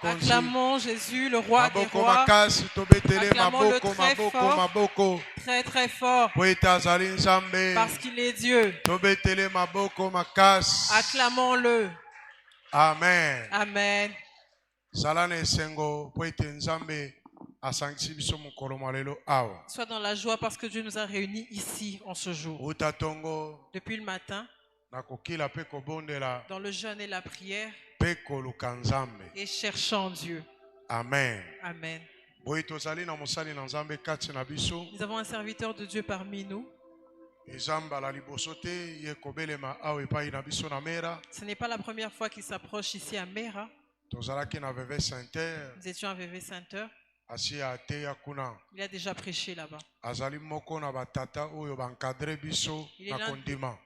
Acclamons Jésus, le roi des rois. Acclamons-le très fort, très très fort, parce qu'il est Dieu. Acclamons-le. Amen. Amen. Sois dans la joie parce que Dieu nous a réunis ici en ce jour. Depuis le matin, dans le jeûne et la prière, et cherchant Dieu. Amen. Amen. Nous avons un serviteur de Dieu parmi nous. Ce n'est pas la première fois qu'il s'approche ici à Mera. Nous étions à VV Sainte-Heure. Il a déjà prêché là-bas.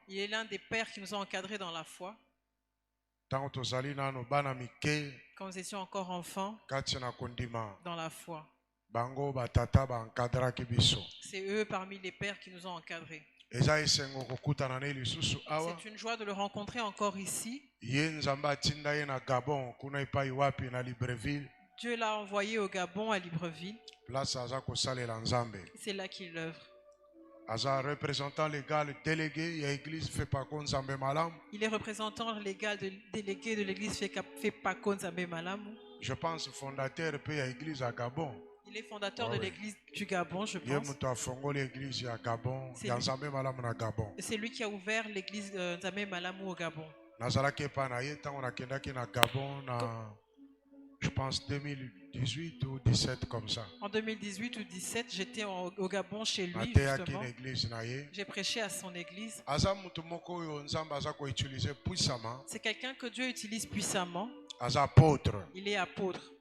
Il est l'un des pères qui nous ont encadrés dans la foi. Quand nous étions encore enfants dans la foi. C'est eux parmi les pères qui nous ont encadrés. C'est une joie de le rencontrer encore ici. Dieu l'a envoyé au Gabon, à Libreville. C'est là qu'il œuvre. Il est représentant légal délégué de l'église Fepako Nzambe Malamu. Je pense fondateur de l'église à Gabon. Il est fondateur de l'église du Gabon, je pense. C'est lui qui a ouvert l'église Nzambe Malamu au Gabon. Je pense 2018 ou 17 comme ça. En 2018 ou 17, j'étais au Gabon chez lui justement. J'ai prêché à son église. C'est quelqu'un que Dieu utilise puissamment. Il est apôtre.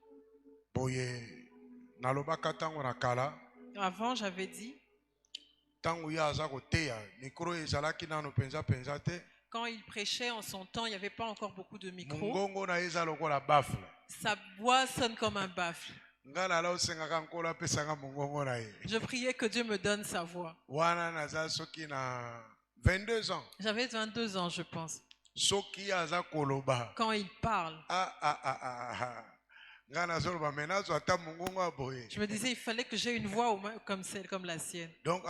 Avant, j'avais dit, quand il prêchait en son temps, il n'y avait pas encore beaucoup de micros. Sa voix sonne comme un baffle. Je priais que Dieu me donne sa voix. J'avais 22 ans, je pense. Quand il parle, je me disais, il fallait que j'ai une voix comme la sienne. Donc,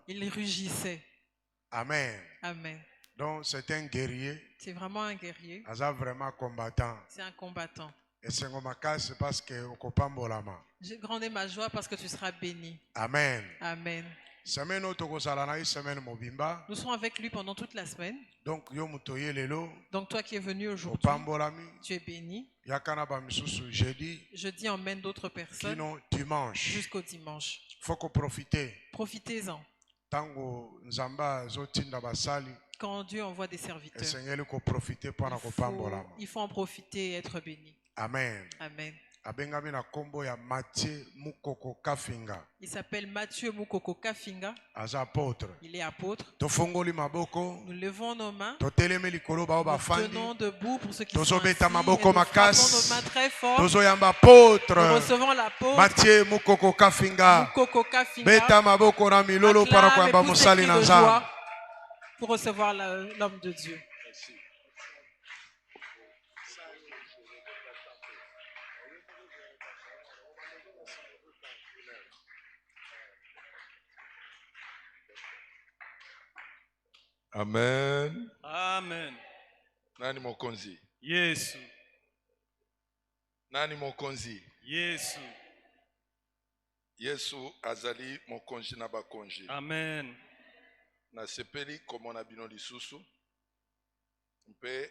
il rugissait. Amen. Amen. Donc, c'est un guerrier. C'est vraiment un guerrier. Vraiment combattant. C'est un combattant. Et c'est parce que j'ai grandi ma joie parce que tu seras béni. Amen. Amen. Nous serons avec lui pendant toute la semaine. Donc toi qui es venu aujourd'hui, tu es béni. Jeudi emmène d'autres personnes jusqu'au dimanche. Profitez-en. Quand Dieu envoie des serviteurs, il faut en profiter et être béni. Amen. Amen. Il s'appelle Mathieu Mukoko Kafinga. Il est apôtre. Nous levons nos mains. Nous tenons debout pour ceux qui sont assis. Et nous frappons nos mains très fort. Nous recevons l'apôtre Mathieu Mukoko Kafinga. Acclamez poussez cris de joie pour recevoir l'homme de Dieu. Amen. Amen. Nani mokonzi? Yesu. Nani mokonzi? Yesu. Yesu azali mokonzi na bakonzi. Amen. Na sepeli komo na bino lisusu. Mpe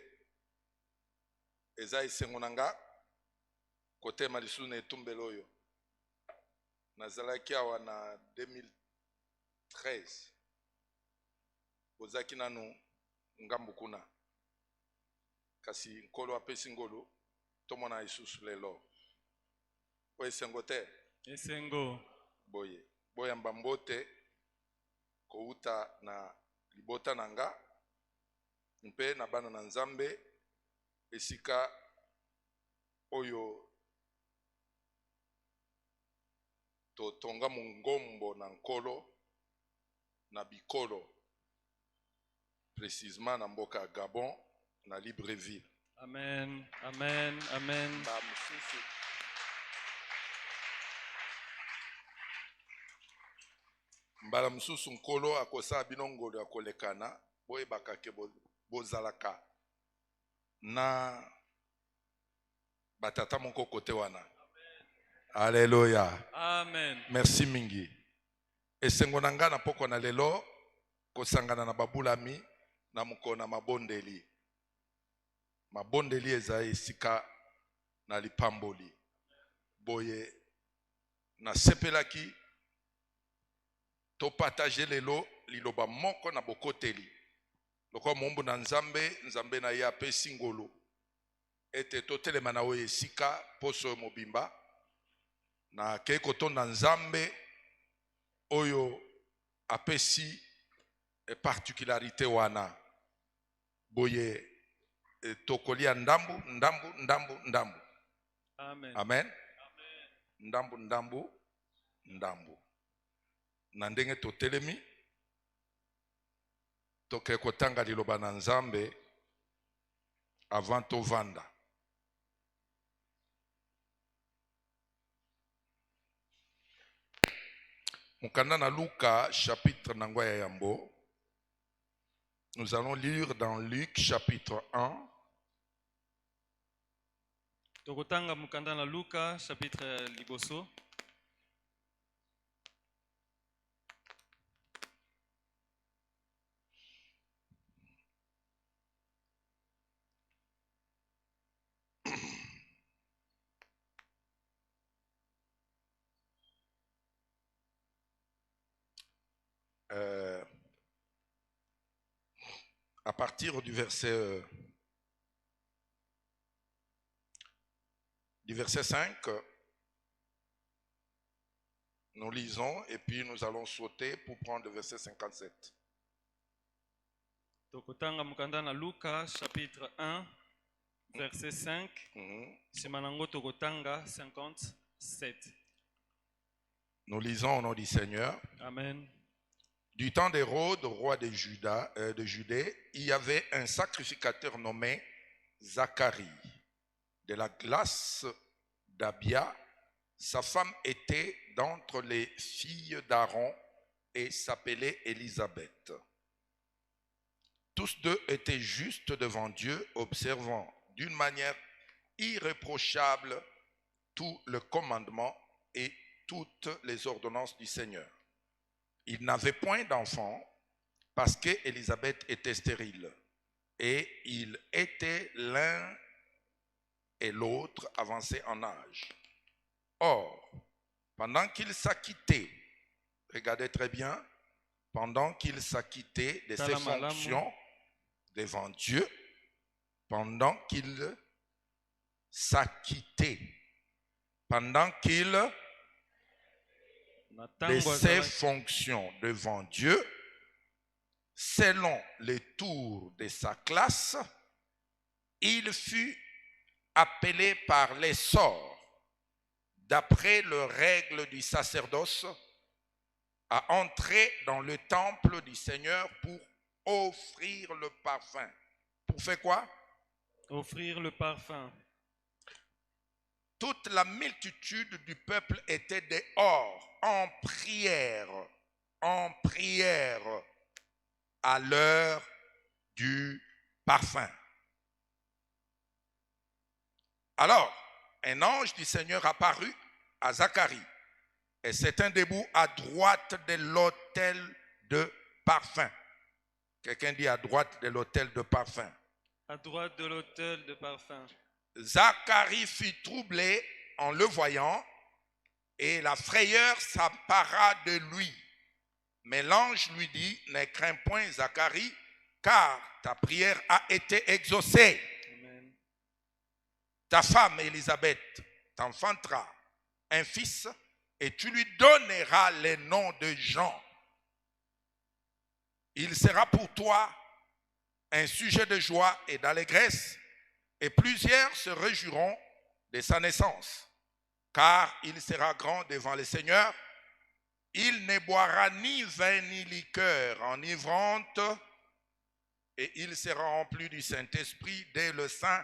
eza isengo nanga kotema lisusu na etumbelo oyo. Nazalaki awa na 2013. Ozaki nanu ngambu kuna. Kasi nkolo apesi ngolo tomona isusu lelo. Po esengo te. Esengo. Boye. Boya mbambote kouta na libota nanga. Mpe na bana na Nzambe esika oyo totonga mungombo na nkolo na bikolo. Précisément na mboka Gabon na Libreville. Amen. Amen. Amen. mbala mosusu nkolo akosala bino ngolo ya kolekana boyebaka ke bozalaka na batata moko kote wana. Alléluia. Amen. Merci mingi. Esengo na nga na poko na lelo kosangana na babulami na mukona mabondeli. Mabondeli eza esika na lipamboli. Boye na sepelaki to partager lelo liloba moko na bokoteli. Loko mombu na nzambe na ye apesi ngolo. Ete totelema na oyo esika poso mobimba. Na kei kotonda nzambe oyo apesi particularité wana. Boye tokolia ndambu. Amen. Amen. Ndambu. Na ndenge totelemi toke kotanga liloba na nzambe avant tovanda. Mukanda na Luka chapitre nangwa ya yambo. Nous allons lire dans Luc chapitre 1. Tokotanga mukanda na Luka chapitre liboso. À partir du verset 5, nous lisons et puis nous allons sauter pour prendre le verset 57. Tokotanga mukanda na Luka chapitre 1 verset 5. Simanango tokotanga 57. Nous lisons au nom du Seigneur. Amen. Du temps d'Hérode, roi de Judée, il y avait un sacrificateur nommé Zacharie, de la classe d'Abia. Sa femme était d'entre les filles d'Aaron et s'appelait Élisabeth. Tous deux étaient justes devant Dieu, observant d'une manière irréprochable tout le commandement et toutes les ordonnances du Seigneur. Ils n'avaient point d'enfant parce qu'Élisabeth était stérile et ils étaient l'un et l'autre avancés en âge. Or, pendant qu'ils s'acquittaient, regardez très bien, pendant qu'ils s'acquittaient de ses fonctions devant Dieu, pendant qu'ils s'acquittaient, de ses fonctions devant Dieu, selon les tours de sa classe, il fut appelé par les sorts, d'après les règles du sacerdoce, à entrer dans le temple du Seigneur pour offrir le parfum. Pour faire quoi? Offrir le parfum. Toute la multitude du peuple était dehors, en prière, à l'heure du parfum. Alors, un ange du Seigneur apparut à Zacharie et s'était debout à droite de l'autel de parfum. Quelqu'un dit à droite de l'autel de parfum. À droite de l'autel de parfum. Zacharie fut troublé en le voyant et la frayeur s'empara de lui. Mais l'ange lui dit, ne crains point Zacharie, car ta prière a été exaucée. Amen. Ta femme Élisabeth t'enfantera un fils et tu lui donneras le nom de Jean. Il sera pour toi un sujet de joie et d'allégresse, et plusieurs se réjouiront de sa naissance, car il sera grand devant le Seigneur. Il ne boira ni vin ni liqueur enivrante, et il sera rempli du Saint-Esprit dès le sein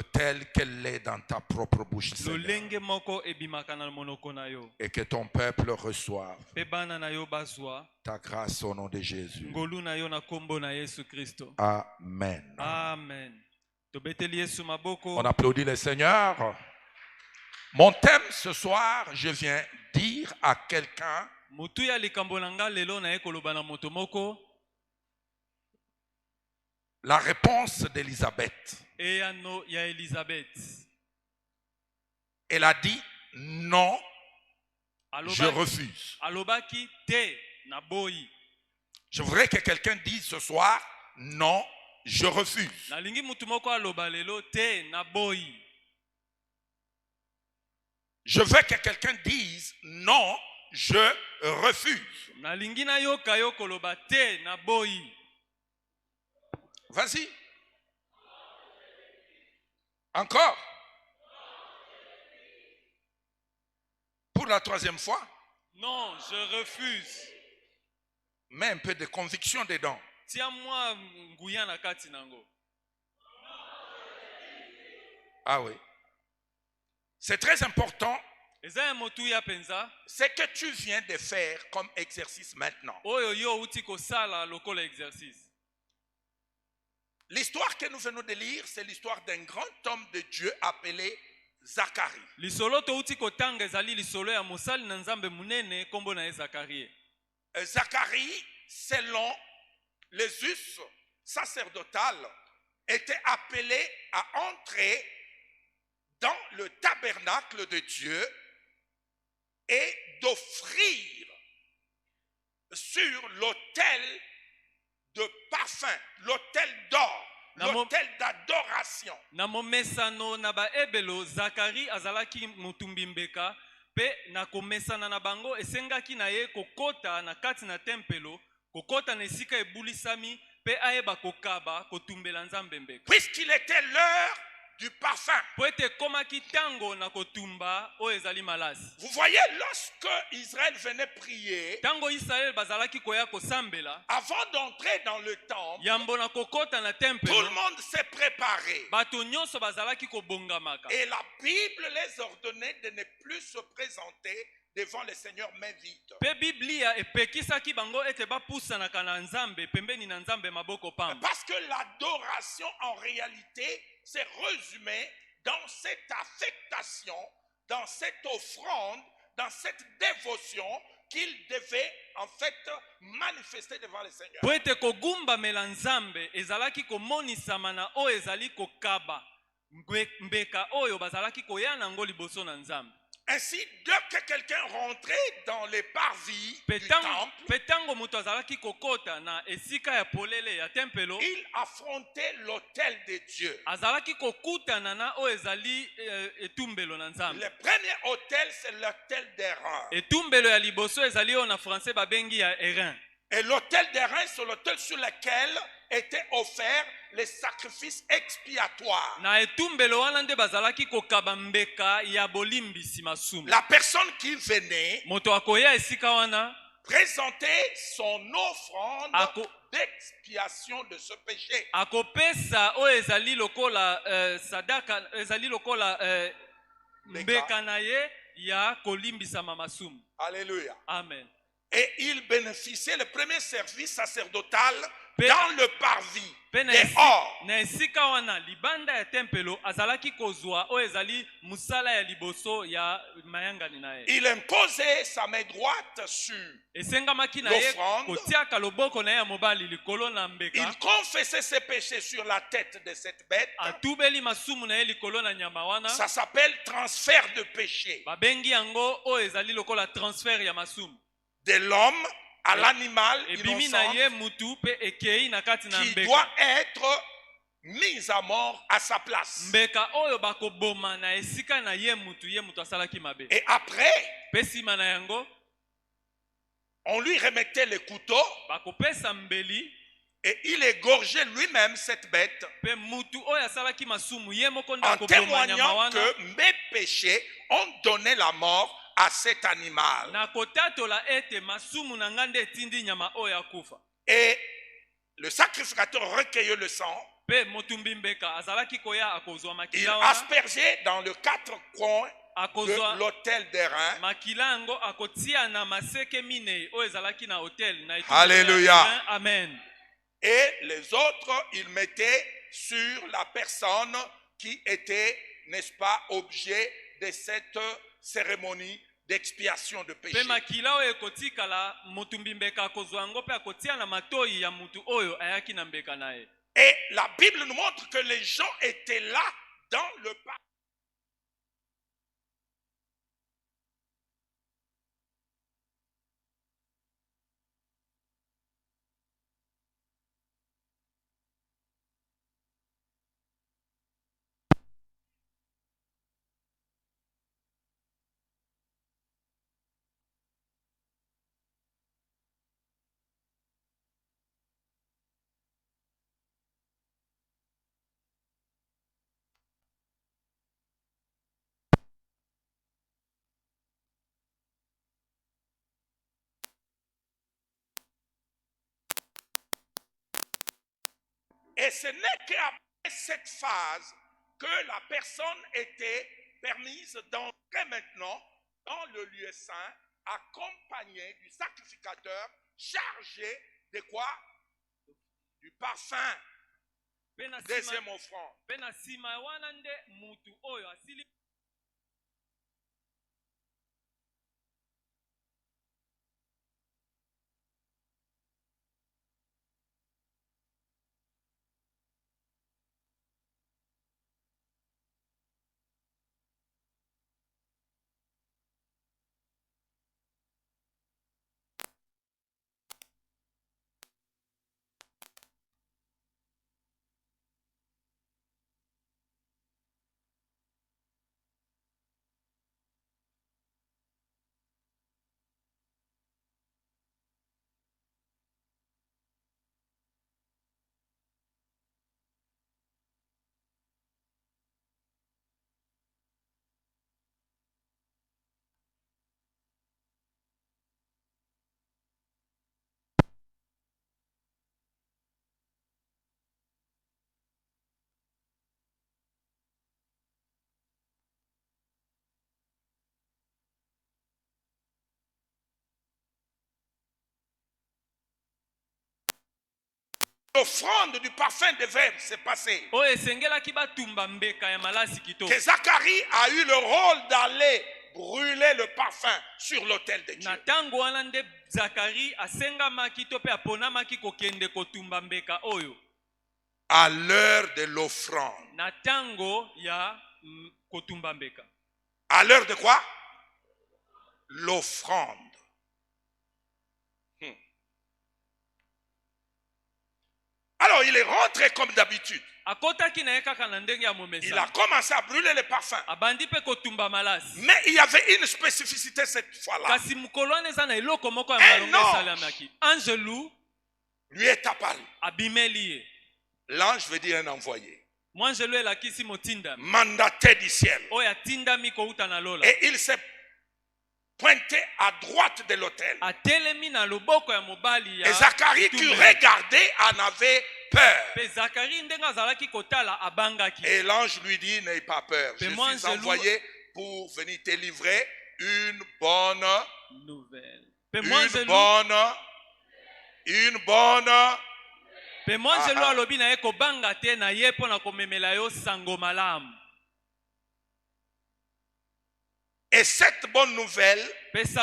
telle qu'elle est dans ta propre bouche, Seigneur. Et que ton peuple reçoive ta grâce au nom de Jésus. Amen. Amen. On applaudit le Seigneur. Mon thème ce soir, je viens dire à quelqu'un, la réponse d'Élisabeth. Elle a dit non, je refuse. Je voudrais que quelqu'un dise ce soir non, je refuse. Je veux que quelqu'un dise non, je refuse. Vas-y. Encore. Pour la troisième fois. Non, je refuse. Mets un peu de conviction dedans. Tiens-moi Guyana Katinango. Ah oui. C'est très important. Ce que tu viens de faire comme exercice maintenant. L'histoire que nous venons de lire, c'est l'histoire d'un grand homme de Dieu appelé Zacharie. Zacharie, selon les us sacerdotales, était appelé à entrer dans le tabernacle de Dieu et d'offrir sur l'autel de parfum, l'autel d'or, l'autel d'adoration. Zacharie azalaki mutumbimbeka pe na komesana na bango esengaki na ye kokota na kati na tempelo kokota na esika ebulisami pe ayeba kokaba kotumbela nzambe mbeka. Puisqu'il était l'heure du parfum. Vous voyez, lorsque Israël venait prier, avant d'entrer dans le temple, tout le monde s'est préparé. Et la Bible les ordonnait de ne plus se présenter devant le Seigneur main vide. Parce que l'adoration en réalité s'est résumée dans cette affectation, dans cette offrande, dans cette dévotion qu'il devait en fait manifester devant le Seigneur. Ainsi, dès que quelqu'un rentrait dans les parvis du temple, il affrontait l'autel de Dieu. Le premier autel, c'est l'autel d'airain. Et l'autel d'airain, c'est l'autel sur lequel étaient offerts les sacrifices expiatoires. La personne qui venait présenter son offrande d'expiation de ce péché. Alléluia. Amen. Et il bénéficiait le premier service sacerdotal dans le parvis dehors. Il imposait sa main droite sur l'offrande. Il confessait ses péchés sur la tête de cette bête. Ça s'appelle transfert de péché. De l'homme à l'animal innocent qui doit être mis à mort à sa place. Et après, on lui remettait le couteau et il égorgeait lui-même cette bête en témoignant que mes péchés ont donné la mort à cet animal. Et le sacrificateur recueillait le sang Il aspergeait dans les 4 coins de l'autel d'airain. Alléluia. Amen. Et les autres, il mettait sur la personne qui était, n'est-ce pas, objet de cette cérémonie d'expiation de péché. Et la Bible nous montre que les gens étaient là dans le parc. Et ce n'est qu'après cette phase que la personne était permise d'entrer maintenant dans le lieu saint, accompagné du sacrificateur chargé de quoi? Du parfum. Deuxième offrande. L'offrande du parfum devait se passer. Que Zacharie a eu le rôle d'aller brûler le parfum sur l'autel de Dieu. À l'heure de l'offrande. À l'heure de quoi? L'offrande. Alors il est rentré comme d'habitude. Il a commencé à brûler les parfums. Mais il y avait une spécificité cette fois-là. Un ange lui est apparu. L'ange veut dire un envoyé. Mandaté du ciel. Et il s'est pointé à droite de l'autel. Et Zacharie qui regardait en avait peur. Et l'ange lui dit, n'aie pas peur. Je suis envoyé pour venir te livrer une bonne nouvelle. Une bonne. Et cette bonne nouvelle, c'est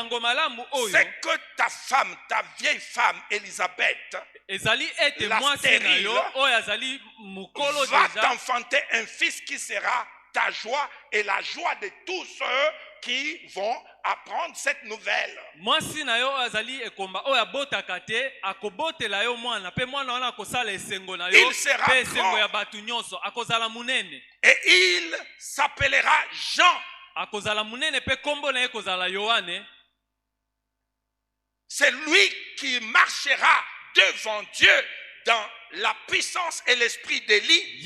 que ta femme, ta vieille femme, Élisabeth, la stérile, va t'enfanter un fils qui sera ta joie et la joie de tous ceux qui vont apprendre cette nouvelle. Il sera grand. Et il s'appellera Jean. C'est lui qui marchera devant Dieu dans la puissance et l'esprit d'Élie.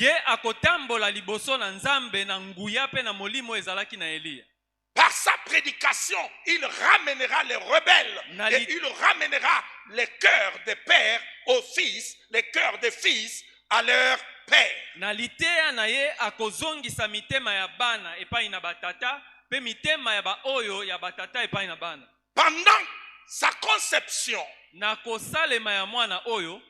Par sa prédication, il ramènera les rebelles et il ramènera les cœurs des pères aux fils, les cœurs des fils à leur père. Na liteya na ye akozongisa mitema ya bana epai na batata pe mitema ya ba oyo ya batata epai na bana. Pendant sa conception, na kosalema ya mwana oyo,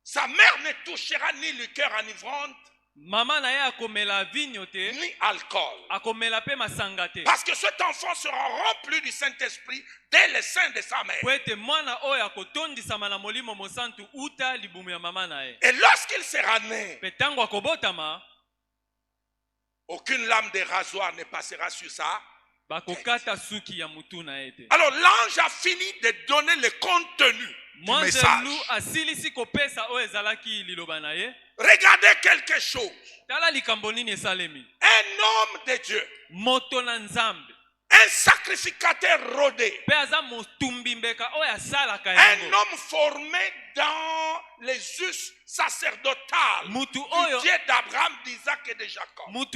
sa mère ne touchera ni liqueur enivrante, mama na ye akomela vinyo te, ni alcool. akomela pe masanga te. Parce que cet enfant sera rempli du Saint-Esprit dès le sein de sa mère. Kwete mwana oyo akotondisama na molimo mosantu uta libumu ya mama na ye. Et lorsqu'il sera né, pe tango akobotama, aucune lame de rasoir ne passera sur ça. Bakokata suki ya mutu na ye te. Alors l'ange a fini de donner le contenu du message. Asilisi kopesa oyo ezalaki liloba na ye. Regardez quelque chose. Tala likambo nini esalemi. Un homme de Dieu, moto na nzambe, un sacrificateur rodé, un homme formé dans les us sacerdotales du Dieu d'Abraham, d'Isaac et de Jacob. Il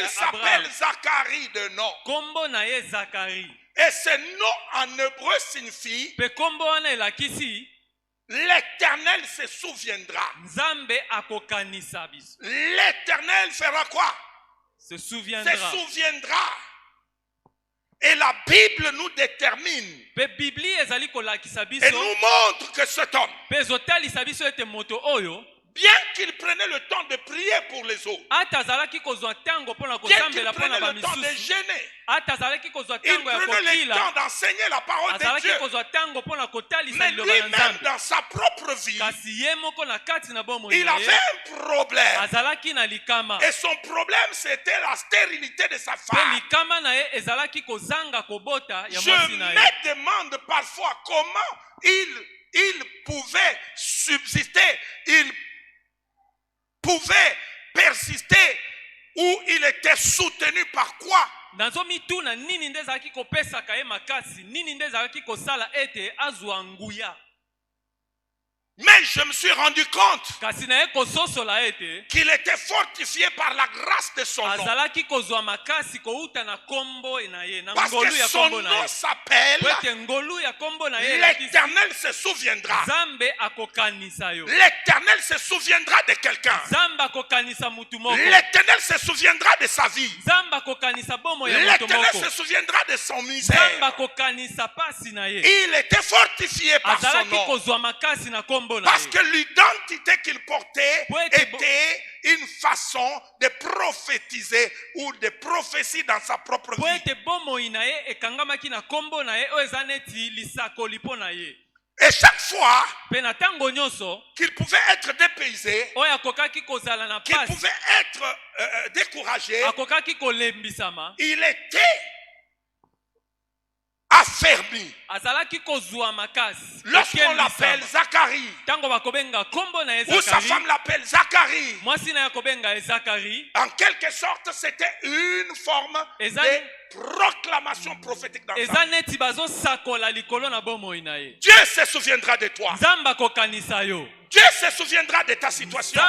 s'appelle Zacharie de nom. Et ce nom en hébreu signifie l'Éternel se souviendra. L'Éternel fera quoi? Se souviendra. Se souviendra. Et la Bible nous détermine et nous montre que cet homme, bien qu'il prenait le temps de prier pour les autres, bien qu'il prenait le temps de jeûner, il prenait le temps d'enseigner la parole de Dieu, mais lui-même dans sa propre vie, il avait un problème. Et son problème, c'était la stérilité de sa femme. Je me demande parfois comment il pouvait subsister, il pouvait persister, ou il était soutenu par quoi? Mais je me suis rendu compte qu'il était fortifié par la grâce de son nom. Parce que son nom s'appelle l'Éternel se souviendra. L'Éternel se souviendra de quelqu'un. L'Éternel se souviendra de sa vie. L'Éternel se souviendra de son misère. Il était fortifié par son nom. Parce que l'identité qu'il portait était une façon de prophétiser ou de prophétie dans sa propre vie. Et chaque fois qu'il pouvait être dépaysé, qu'il pouvait être découragé, il était affermi. Lorsqu'on l'appelle Zacharie, ou sa femme l'appelle Zacharie, en quelque sorte c'était une forme de proclamation prophétique dans sa vie. Dieu se souviendra de toi. Dieu se souviendra de ta situation.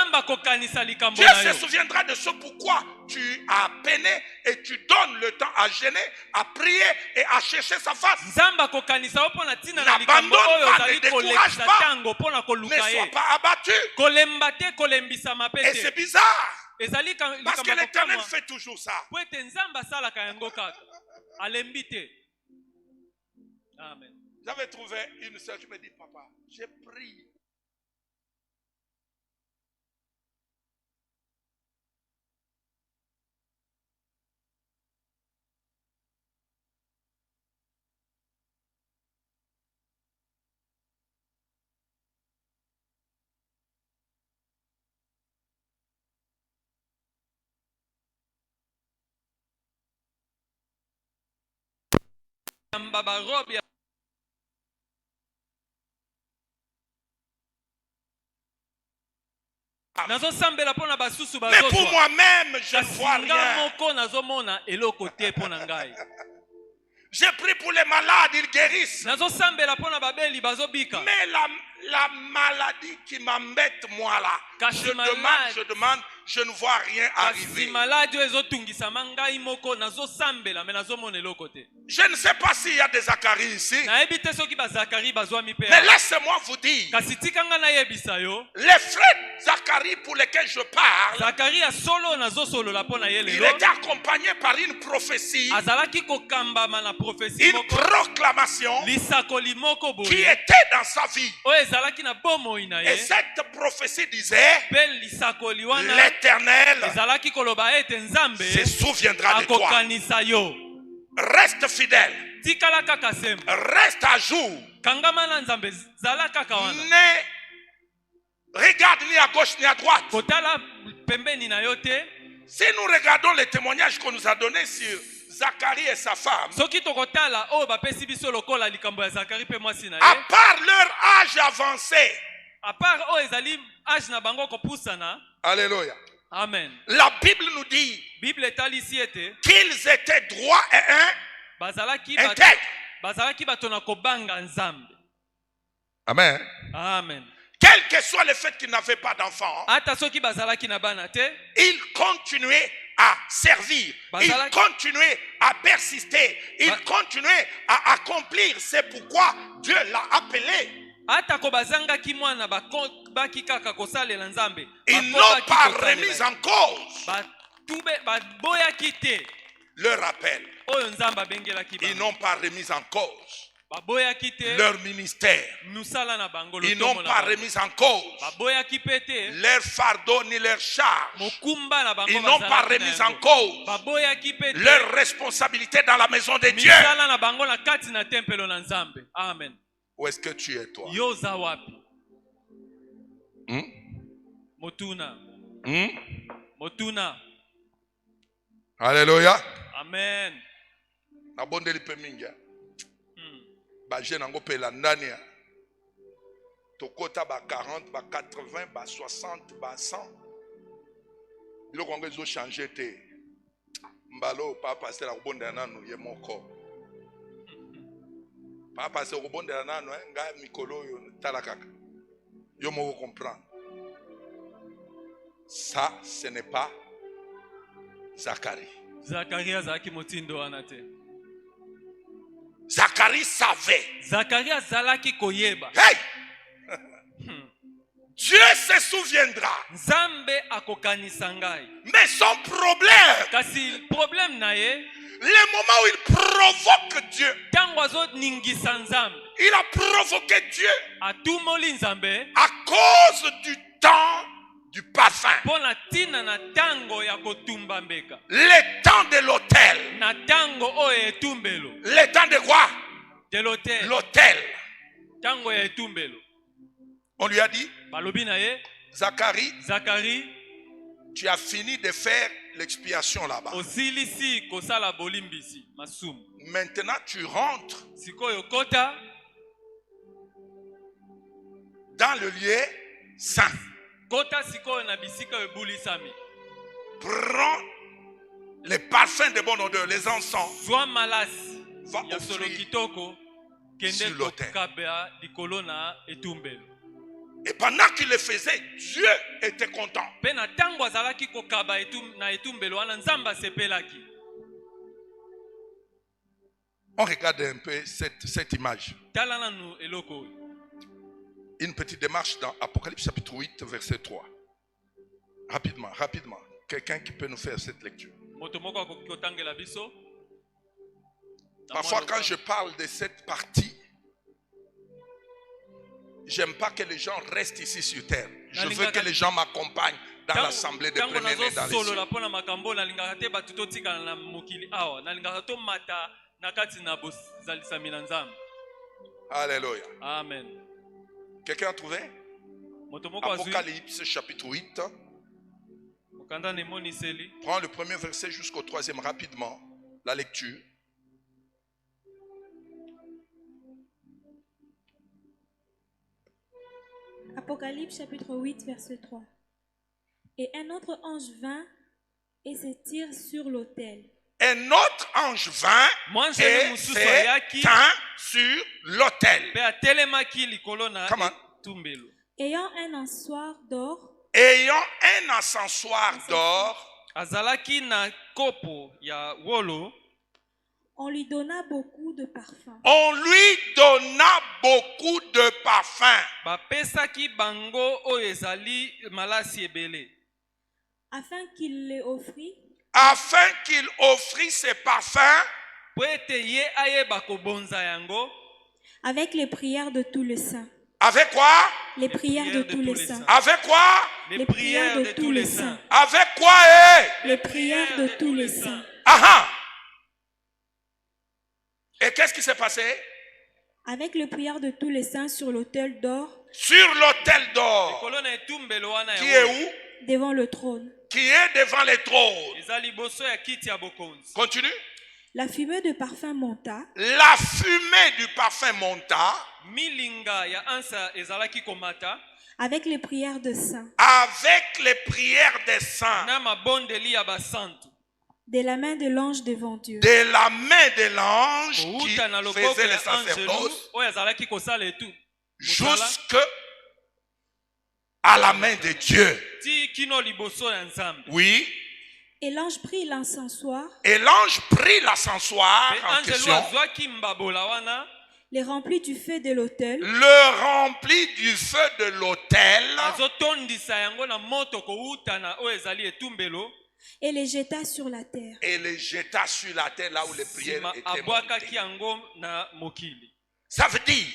Dieu se souviendra de ce pourquoi tu as peiné et tu donnes le temps à jeûner, à prier et à chercher sa face. N'abandonne pas, ne décourage pas, ne sois pas abattu. Et c'est bizarre, parce que l'Éternel fait toujours ça. J'avais trouvé une sœur qui me dit, papa, j'ai prié. Mais pour moi-même, je ne vois rien. J'ai prié pour les malades, ils guérissent. Mais la maladie qui m'embête, moi là, je demande, je ne vois rien arriver. Je ne sais pas s'il y a des Zacharie ici. Mais laissez-moi vous dire, les frères Zacharie pour lesquels je parle, il était accompagné par une prophétie, une proclamation qui était dans sa vie. Et cette prophétie disait, l'Éternel se souviendra de toi. Reste fidèle. Reste à jour. Ne regarde ni à gauche ni à droite. Si nous regardons les témoignages qu'on nous a donnés sur Zacharie et sa femme, à part leur âge avancé, alléluia. Amen. La Bible nous dit qu'ils étaient droits et intègres. Amen. Amen. Quel que soit le fait qu'ils n'avaient pas d'enfants, ils continuaient à servir, ils continuaient à persister, ils continuaient à accomplir. C'est pourquoi Dieu l'a appelé. Ils n'ont pas remis en cause leur appel. Ils n'ont pas remis en cause leur ministère. Ils n'ont pas remis en cause leur fardeau ni leur charge. Ils n'ont pas remis en cause leur responsabilité dans la maison de Dieu. Amen. Où est-ce que tu es, toi? Motuna. Alléluia. Amen. Abondeli pe mingi. Ba jeune ngo pe landania. Tokota ba 40, ba 80, ba 60, ba 100. Bilo kongo zo changer te. Mbalo pa passer la bonda nanu ye moko. Pa passer ko bonda nanu nga mikolo yo talakaka. Yo mo comprendre. Ça ce n'est pas Zacharie. Zacharie azaki motindo anate. Zacharie savait. Zacharie azalaki koyeba. Hey! Dieu se souviendra. Nzambe akokanisa ngai. Mais son problème, kasi problème naye, le moment où il provoque Dieu, tango azo ningisa nzambe, il a provoqué Dieu atumoli nzambe à cause du temps du parfum. Pona tina na tango ya kotumba mbeka. Le temps de l'autel. Na tango oyo etumbelo. Le temps de quoi? De l'autel. L'autel. Tango ya etumbelo. On lui a dit, balobi na ye, Zacharie, tu as fini de faire l'expiation là-bas. Osilisi kosala bolimbisi masum. Maintenant tu rentres sikoyo kota dans le lieu saint. Kota sikoyo na bisika ebulisami. Prends les parfums de bonne odeur, les encens. Sois malas. Va offrir sur l'autel. Et pendant qu'il le faisait, Dieu était content. On regarde un peu cette image. Une petite démarche dans Apocalypse chapitre 8, verset 3. Rapidement. Quelqu'un qui peut nous faire cette lecture. Parfois, quand je parle de cette partie, j'aime pas que les gens restent ici sur terre. Je veux que les gens m'accompagnent dans l'assemblée de premiers-nés dans les cieux. Alléluia. Amen. Quelqu'un a trouvé? Apocalypse chapitre 8. Prends le premier verset jusqu'au 3e rapidement. La lecture. Apocalypse chapitre 8 verset 3. Et un autre ange vint et se tire sur l'autel. Un autre ange vint et s'éteint sur l'autel. Ayant un ensoir d'or ayant un encensoir d'or, azalaki na kopo ya wolo, on lui donna beaucoup de parfums. On lui donna beaucoup de parfums. bapesaki bango oyo ezali malasi ebele, Afin qu'il les offrit Afin qu'il offrit ses parfums po ete ye ayeba kobonza yango avec les prières de tous les saints. avec quoi? Les prières de tous les saints. Avec quoi? les prières de tous les saints. Avec quoi? Les prières de tous les saints. Aha. Et qu'est-ce qui s'est passé? Avec les prières de tous les saints sur l'autel d'or Sur l'autel d'or. Ekolo na etumbelo wana Qui ya est wolo, où? devant le trône. Qui est devant les trônes. eza liboso ya kiti ya bokonzi. Continue. La fumée de parfum monta La fumée du parfum monta milinga ya ansa ezalaki komata avec les prières de saints avec les prières des saints. na mabondeli ya basantu, de la main de l'ange devant Dieu. De la main de l'ange qui kouta na loboko faisait le ya angelu sacerdoce oyo azalaki kosala etu jusque à la main de Dieu. ti kino liboso ya nzambe. Oui. Et l'ange prit l'encensoir, Et l'ange prit l'ascensoir Pe en angelu question, azwaki mbabola wana, les remplit du feu de l'autel le remplit du feu de l'autel azotondisa yango na moto kouta na oyo ezali etumbelo, et les jeta sur la terre. et les jeta sur la terre là où les prières nsima étaient abwakaki montées. yango na mokili. Ça veut dire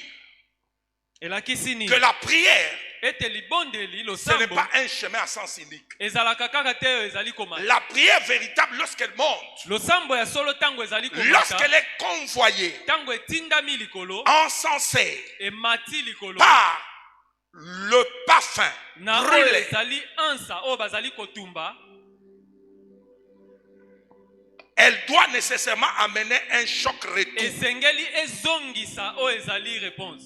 elakisi nini? que la prière, ete libondeli ce n'est losambo pas un chemin à sens unique. ezalaka kaka te oyo ezali komata. La prière véritable, lorsqu'elle monte, losambo ya solo ntango ezali komata, lorsqu'elle est convoyée, ntango etindami likolo, encensée emati likolo par le parfum na oyo brûlé, ezali ansa oyo bazali kotumba, elle doit nécessairement amener un choc retour. esengeli ezongisa oyo ezali réponse.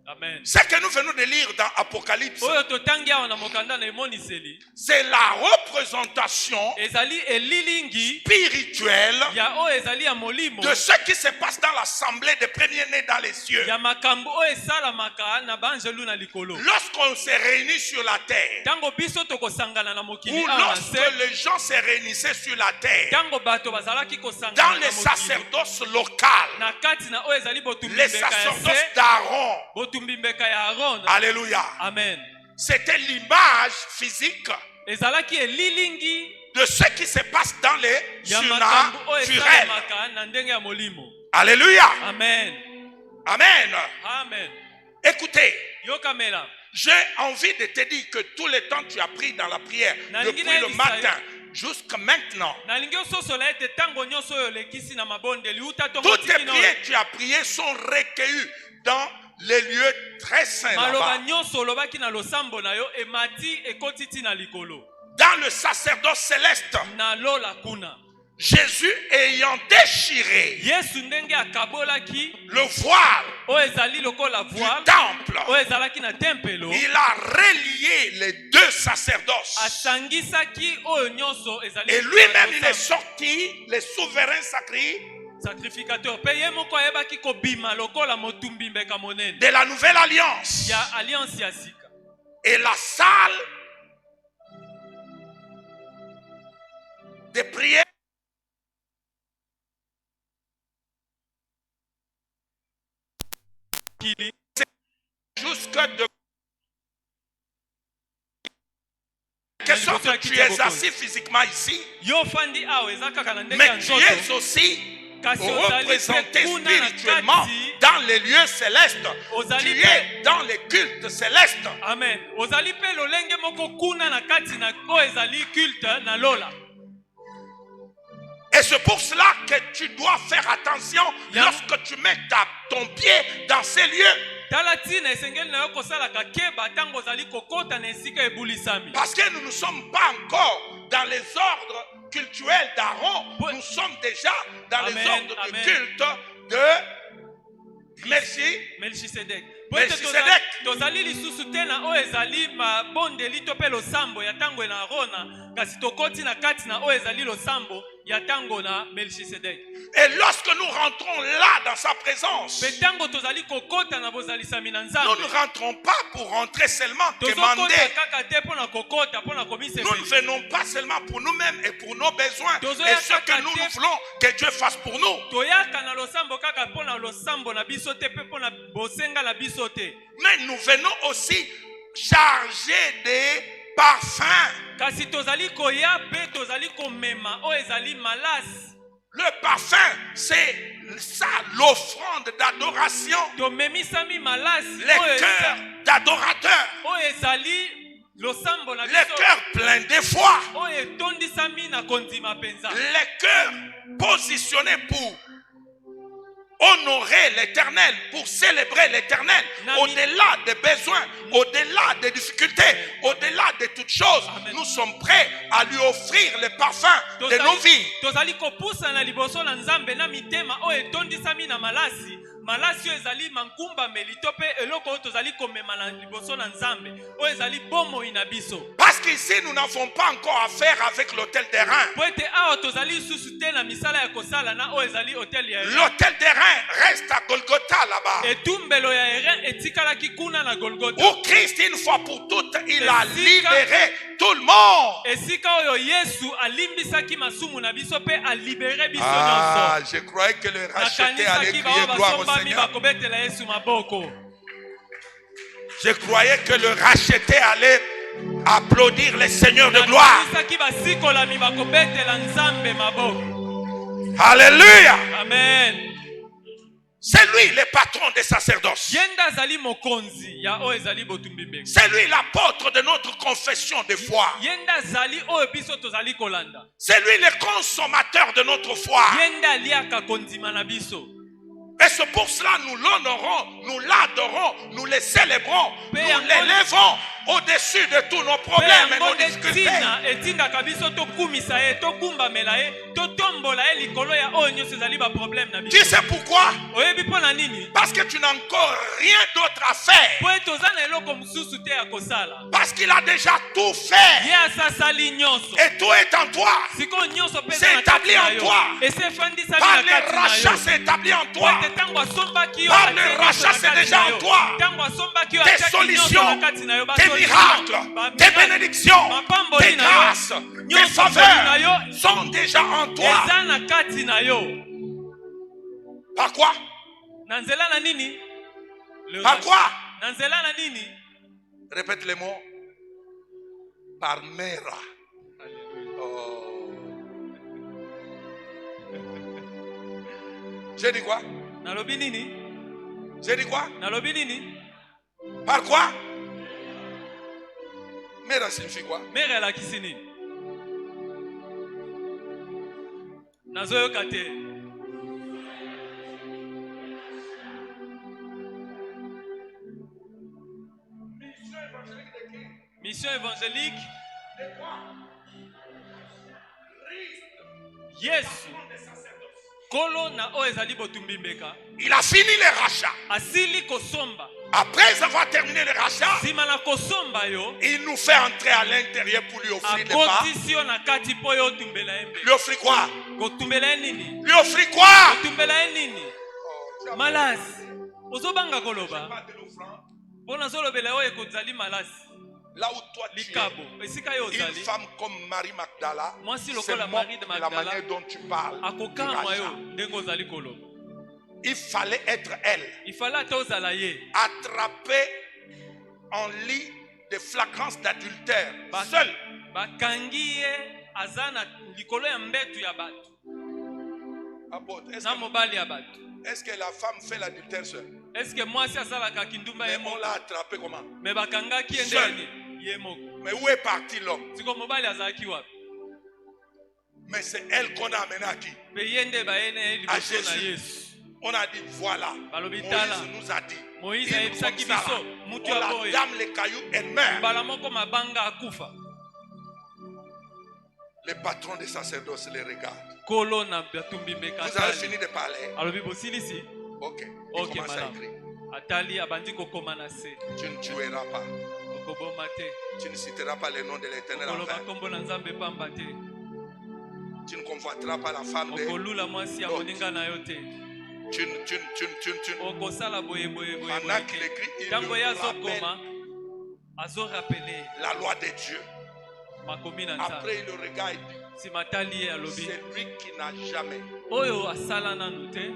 Amen. Ce que nous venons de lire dans Apocalypse, oyo totangi awa na mokanda na emoniseli c'est la représentation ezali elilingi spirituelle ya oyo ezali ya molimo de ce qui se passe dans l'assemblée des premiers-nés dans les cieux. ya makambo oyo esalamaka na banjelu na likolo. Lorsqu'on se réunit sur la terre, ntango biso tokosangana na mokili ou awa na lorsque se, les gens se réunissaient sur la terre, ntango bato bazalaki dans kosangana les na mokili sacerdoces locales, na kati na oyo ezali botumbi les mbeka ya sacerdoces se, d'Aaron, botumbi mbeka ya Aaron. alléluia, Amen. c'était l'image physique ezalaki elilingi de ce qui se passe dans les ya makambo oyo surnaturels. esalamaka na ndenge ya molimo. Alléluia, Amen. amen. Amen. Écoutez, yokamela j'ai envie de te dire que tout le temps tu as pris dans la prière, depuis le matin jusqu'à maintenant, nalingi ososola ete ntango nyonso oyo olekisi na mabondeli uta toutes tes prières que tu as priées sont recueillies dans les lieux très saints maloba là-bas. nyonso olobaki na losambo na yo emati ekoti ti na likolo Dans le sacerdoce céleste, na lola kuna. Jésus ayant déchiré yesu ndenge akabolaki le voile oyo ezali lokola du voile temple, oyo ezalaki na tempelo, il a relié les deux sacerdoces. asangisaki oyo nyonso ezali Et lui-même, il est sorti, les souverains sacrés, sacrificateur mpe ye moko ayebaki kobima lokola motumbi mbeka monene de la nouvelle alliance. ya alliance ya sika. Et la salle de prière Kili jusque de... Question que tu es assis physiquement ici, yo fandi awa eza kaka na ndenge ya mais tu es nzoto aussi kasi ozali représenté mpe kuna na spirituellement kati. dans les lieux célestes. Ozali Tu pe- es dans les cultes célestes. Amen. ozali mpe lolenge moko kuna na kati na oyo ezali culte na lola. Et c'est pour cela que tu dois faire attention lorsque tu mets ton pied dans ces lieux. tala ntina esengeli na yo kosalaka keba ntango ozali kokota na esika ebulisami. Parce que nous ne sommes pas encore dans les ordres cultuels d'Aaron. Nous sommes déjà dans les Amen, ordres amen. de culte de Melchisedek. Melchisedek. tozali lisusu te na oyo ezali mabondeli to mpe losambo ya ntango na arona, kasi tokoti na kati na oyo ezali losambo Et lorsque nous rentrons là dans sa présence, nous ne rentrons pas pour rentrer seulement demander. Nous ne venons pas seulement pour nous-mêmes et pour nos besoins et ce que nous voulons que Dieu fasse pour nous. Mais nous venons aussi chargés des parfums. Le parfum, c'est ça, l'offrande d'adoration. Les cœurs d'adorateurs. Les cœurs pleins de foi. Les cœurs positionnés pour honorer l'Éternel, pour célébrer l'Éternel, au-delà des besoins, au-delà des difficultés, au-delà de toutes choses. Amen. Nous sommes prêts à lui offrir le parfum de nos vies. Malasi ezali mankumba melitope eloko tozali komema na liboso na Nzambe o ezali bomo inabiso. Parce qu'ici nous n'avons pas encore affaire avec l'autel des reins. L'autel des reins reste à Golgotha là-bas. Où Christ une fois pour toutes il a libéré tout le monde. Ah, je croyais que le racheté allait crier gloire au Seigneur. Je croyais que le racheté allait applaudir le Seigneur de gloire. Alléluia. Amen. C'est lui le patron des sacerdoces. C'est lui l'apôtre de notre confession de foi. C'est lui le consommateur de notre foi. Et c'est pour cela nous l'honorons, nous l'adorons, nous le célébrons, nous l'élevons au-dessus de tous nos problèmes et nos difficultés. Tu sais pourquoi? Parce que tu n'as encore rien d'autre à faire. Parce qu'il a déjà tout fait. Et tout est en toi. C'est établi en toi. Par les rachats, c'est établi en toi. Par le rachat, c'est déjà en toi. Tes solutions, tes miracles, tes bénédictions, tes grâces, tes faveurs sont déjà en toi. Par quoi? Par quoi? Répète les mots. Par Mera. Oh. J'ai dit quoi? J'ai dit quoi? Par quoi? Mera signifie quoi? Mera la kisini. Nazoyo kate. Mission évangélique. Yes. Il a fini les rachats. Après avoir terminé les rachats, il nous fait entrer à l'intérieur pour lui offrir des parts. Lui offrir quoi? Lui offrir quoi? Malas. Là où toi tu es, une femme comme Marie Magdala, c'est la manière dont tu parles. Il fallait être elle. Attrapée en lit de flagrance d'adultère. Seule. Est-ce que la femme fait l'adultère seule? Mais on l'a attrapé comment? Seule. Mais où est parti l'homme? Mais c'est elle qu'on a amené à qui? À Jésus. On a dit voilà. Moïse nous a dit. Il on la dame les cailloux, elle meurt. Le patron des sacerdoces les regarde. Vous avez fini de parler? Ok. Il commence à écrire. Tu ne tueras pas. Tu ne citeras pas le nom de l'Éternel en vain. Tu ne convoiteras pas la femme de l'autre. Pendant qu'il écrit, il rappelle la loi de Dieu. Après, il regarde et dit, c'est lui qui n'a jamais,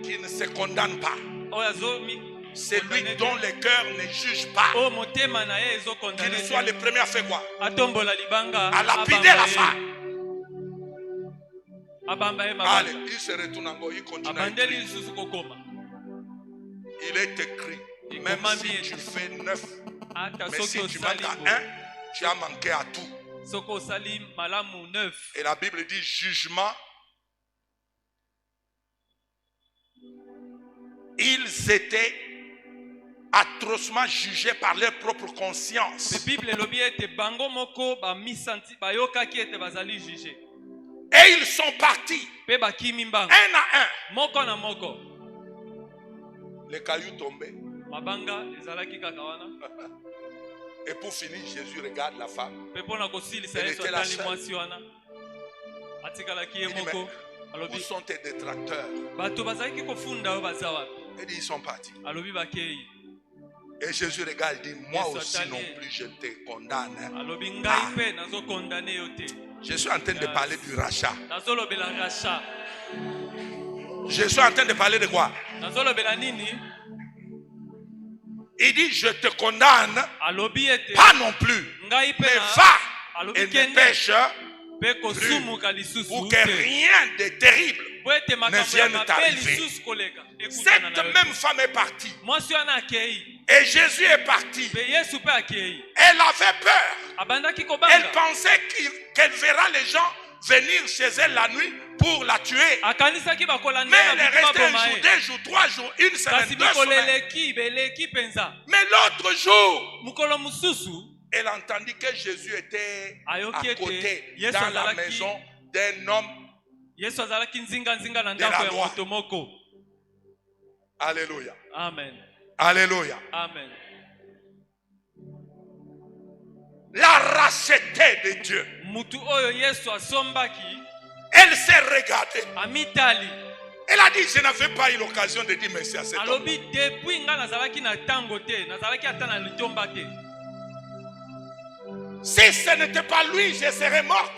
qui ne se condamne pas. C'est lui dont le cœur ne juge pas. Qu'il soit le premier à faire quoi? À lapider la femme. Allez, il se retourne encore, il continue à écrire. Il est écrit, même si tu fais 9, mais si tu manques à 1, tu as manqué à tout. Et la Bible dit jugement. Ils étaient atrocement jugés par leur propre conscience. Et ils sont partis un à un. Les cailloux tombaient. Et pour finir, Jésus regarde la femme. Elle était la seule. Il dit, mais où sont tes détracteurs? Et dit, ils sont partis. Et Jésus regarde et dit, moi aussi non plus je te condamne. Je suis en train de parler du rachat. Je suis en train de parler de quoi? Il dit, je te condamne, pas non plus, mais va et ne pêche plus, pour que rien de terrible ne vienne t'arriver. Cette même femme est partie. Et Jésus est parti. Elle avait peur. Elle pensait qu'elle verra les gens venir chez elle la nuit pour la tuer. Mais elle est restée un jour, 2 jours, 3 jours, 1 semaine, 2 semaines. Mais l'autre jour, elle entendit que Jésus était à côté dans la maison d'un homme de la loi. Alléluia. Amen. Alléluia. Amen. La rachetée de Dieu. Elle s'est regardée. Elle a dit, je n'avais pas eu l'occasion de dire merci à cet homme. Si ce n'était pas lui, je serais morte.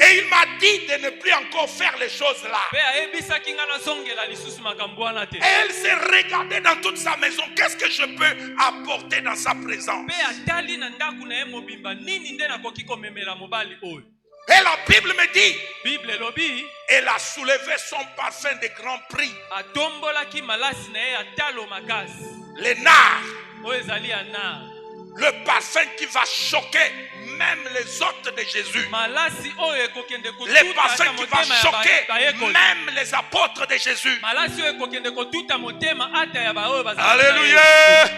Et il m'a dit de ne plus encore faire les choses là. Et elle s'est regardée dans toute sa maison. Qu'est-ce que je peux apporter dans sa présence? Et la Bible me dit, elle a soulevé son parfum de grand prix. Les nards. Le parfum qui va choquer même les hôtes de Jésus. Le parfum qui va choquer même les apôtres de Jésus. Alléluia.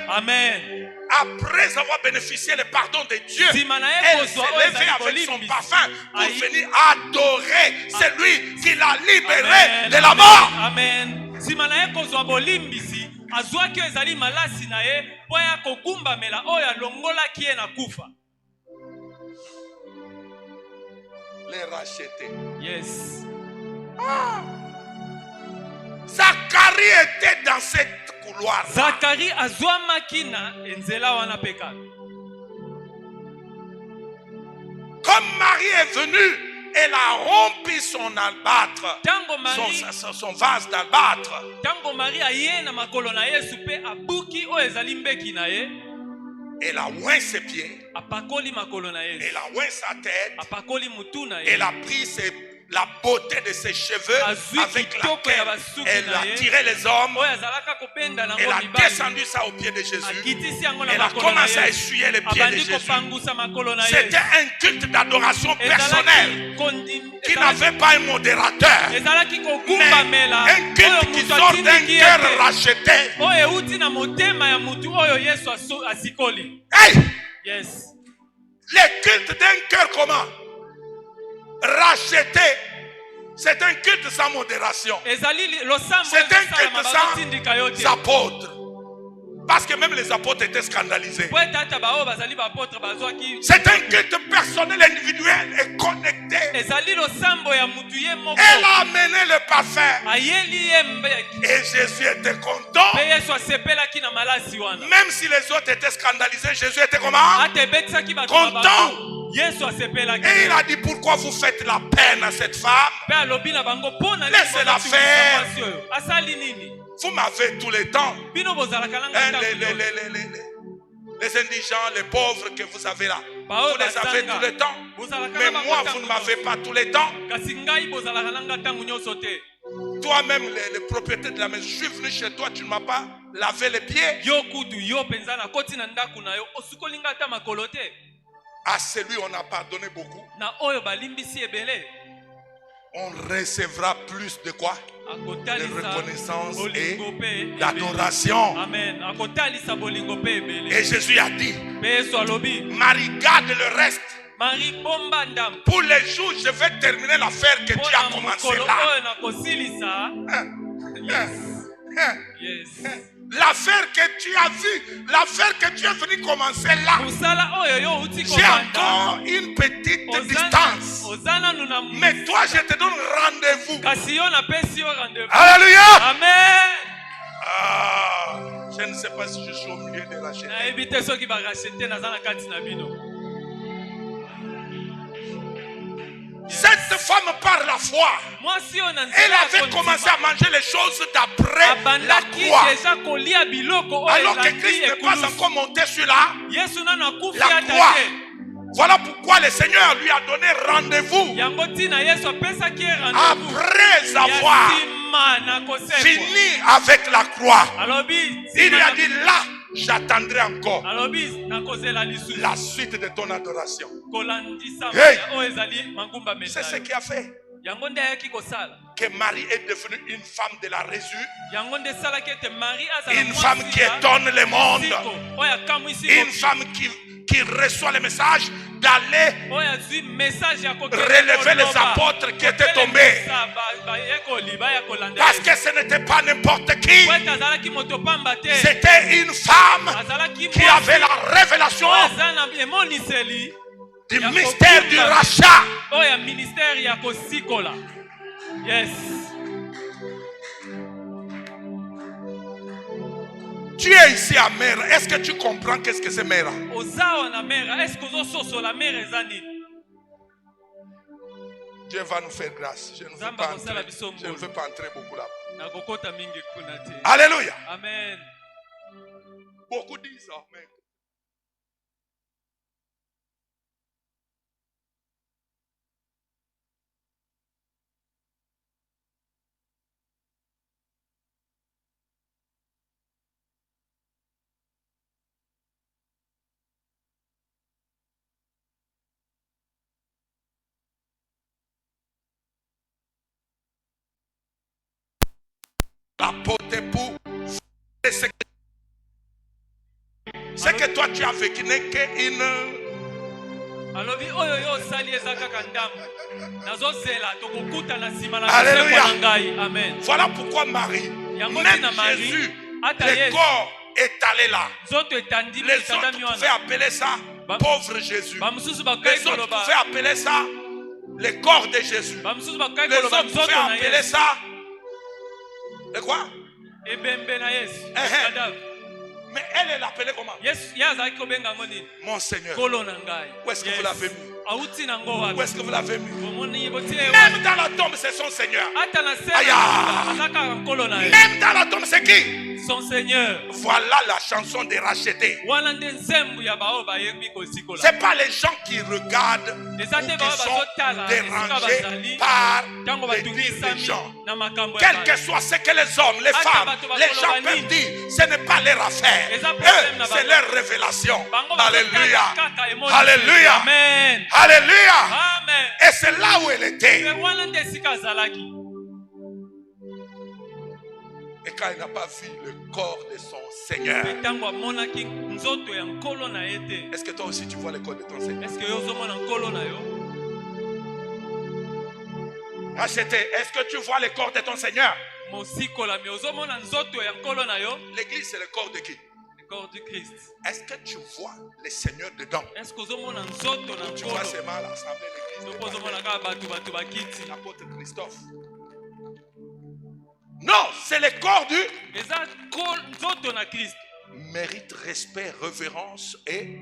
Amen. Après avoir bénéficié le pardon de Dieu, elle s'est levée avec son parfum pour venir adorer celui qui l'a libéré de la mort. Amen. Les racheter. Yes. Zacharie était dans cette couloir. Zacharie azwa makina enzela wana peka. Comme Marie est venue, elle a rompu son albâtre, son vase d'albâtre. Tango Marie ayena makolo na Yesu pe abuki o ezali mbeki na ye. Elle a oint ses pieds. Apakoli makolo na Yesu. Elle a oint sa tête. Apakoli mutu na ye. Elle a pris la beauté de ses cheveux avec laquelle elle a tiré les hommes. Elle a descendu ça au pied de Jésus. Elle a commencé à essuyer les pieds de Jésus. C'était un culte d'adoration personnel qui n'avait pas un modérateur, mais un culte qui sort d'un cœur racheté. Hey! Yes. Le culte d'un cœur comment? Racheté, c'est un culte sans modération. C'est un culte sans apôtres. Parce que même les apôtres étaient scandalisés. C'est un culte personnel, individuel et connecté. Elle a amené le parfum. Et Jésus était content. Même si les autres étaient scandalisés, Jésus était comment? Content. Et il a dit, pourquoi vous faites la peine à cette femme? Laissez-la faire. Vous m'avez tout le temps. Les indigents, les pauvres que vous avez là, vous les avez tout le temps. Mais moi, vous ne m'avez pas tout le temps. Toi-même, le propriétaire de la maison, je suis venu chez toi, tu ne m'as pas lavé les pieds. À celui on a pardonné beaucoup, on recevra plus de quoi? De reconnaissance et d'adoration. Et Jésus a dit, Marie, garde le reste. Pour les jours, je vais terminer l'affaire que tu as commencé là. L'affaire que tu as vue, l'affaire que tu es venu commencer là, j'ai encore une petite distance. Mais toi, je te donne rendez-vous. Alléluia. Amen. Je ne sais pas si je suis au milieu de racheter. Cette femme par la foi, elle avait commencé à manger les choses d'après la croix. Alors que Christ n'est pas encore monté sur la croix. Voilà pourquoi le Seigneur lui a donné rendez-vous après avoir fini avec la croix. Il lui a dit là, j'attendrai encore la suite de ton adoration. Hey. C'est ce qui a fait que Marie est devenue une femme de la résurrection, une femme qui étonne le monde, une femme qui reçoit le message d'aller relever les apôtres qui étaient tombés. Parce que ce n'était pas n'importe qui. C'était une femme qui avait la révélation du mystère du rachat. Yes. Tu es ici à Mera. Est-ce que tu comprends qu'est-ce que c'est Mera? Dieu va nous faire grâce. Je ne veux pas entrer beaucoup là. Alléluia. Amen. Beaucoup disent Amen. La porte pour ce que toi tu as vécu n'est qu'une. Alléluia. Amen. Voilà pourquoi Marie, même Jésus, le corps est allé là. Les autres pouvaient appeler ça pauvre Jésus. Les autres pouvaient appeler ça le corps de Jésus. Les autres pouvaient appeler ça le quoi? Mais elle l'appelait comment? Mon Seigneur. Où est-ce que vous l'avez mis? Où est-ce que vous l'avez mis? Même dans la tombe, c'est son Seigneur. Même dans la tombe, c'est qui? Son Seigneur. Voilà la chanson des rachetés. C'est pas les gens qui regardent ou qui sont dérangés par les dires des gens. Quel que soit ce que les hommes, les femmes, les gens peuvent dire, ce n'est pas leur affaire. Eux, c'est leur révélation. Alléluia. Alléluia. Alléluia. Et c'est là où elle était. Et quand il n'a pas vu le corps de son Seigneur, est-ce que toi aussi tu vois le corps de ton Seigneur? Racheté, est-ce que tu vois le corps de ton Seigneur? L'église, c'est le corps de qui? corps du Christ. Est-ce que tu vois les seigneurs dedans? Est-ce que vous voyez nzoto na tu vois seulement l'assemblée de l'église? L'apôtre Christophe. Non, c'est le corps du mérite respect, révérence et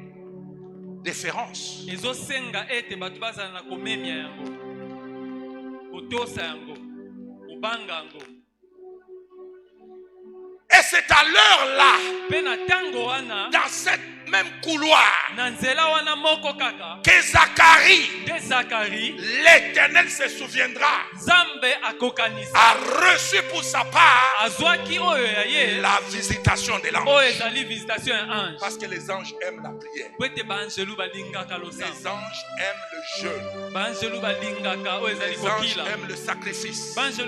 déférence. Et c'est à l'heure là, dans cette même couloir, que Zacharie, l'Éternel se souviendra, a reçu pour sa part la visitation de l'ange. Parce que les anges aiment la prière. Les anges aiment le jeûne. Les anges aiment le sacrifice. Les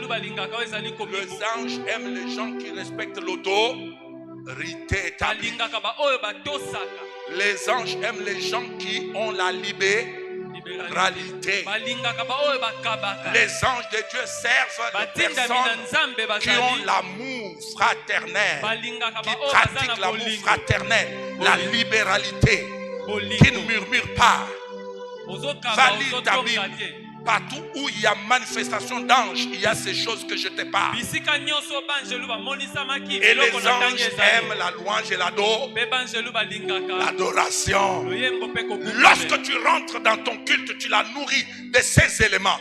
anges aiment les gens qui respectent l'autorité établie. Les anges aiment les gens qui ont la libéralité. Les anges de Dieu servent les personnes qui ont l'amour fraternel, qui pratiquent l'amour fraternel, la libéralité, qui ne murmurent pas. Va lire ta Bible. Partout où il y a manifestation d'anges, il y a ces choses que je te parle. Et les anges aiment la louange et l'adoration. Lorsque tu rentres dans ton culte, tu la nourris de ces éléments.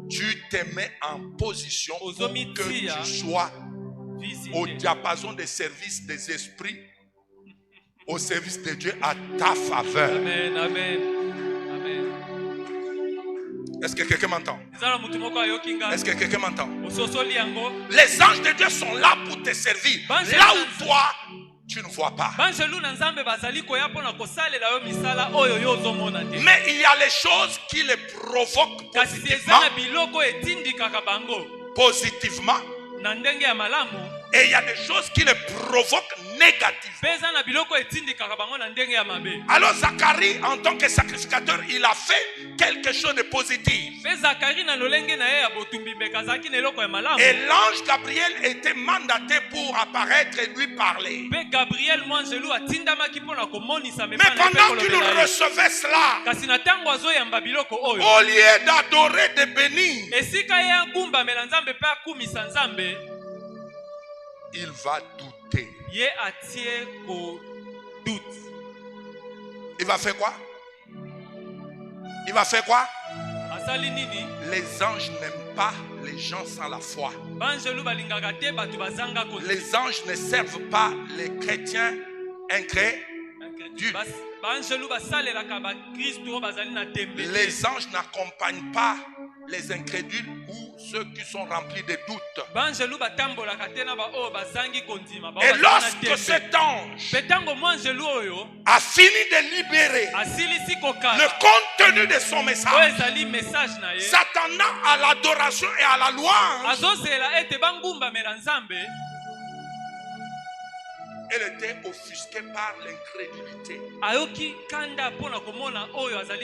Tu te mets en position pour que tu sois au diapason des services des esprits, au service de Dieu à ta faveur. Amen, amen. Est-ce que quelqu'un m'entend? Est-ce que quelqu'un m'entend? Les anges de Dieu sont là pour te servir. Là où toi, tu ne vois pas. Mais il y a les choses qui les provoquent positivement. Et il y a des choses qui les provoquent négativement. Alors Zacharie, en tant que sacrificateur, il a fait quelque chose de positif. Et l'ange Gabriel était mandaté pour apparaître et lui parler. Mais pendant qu'il recevait cela, au lieu d'adorer, de bénir, il va douter. Il va faire quoi? Il va faire quoi? Les anges n'aiment pas les gens sans la foi. Les anges ne servent pas les chrétiens incrédules. Les anges n'accompagnent pas les incrédules ou ceux qui sont remplis de doutes. Et lorsque cet ange a fini de libérer le contenu de son message, s'attendant à l'adoration et à la louange, elle était offusquée par l'incrédulité.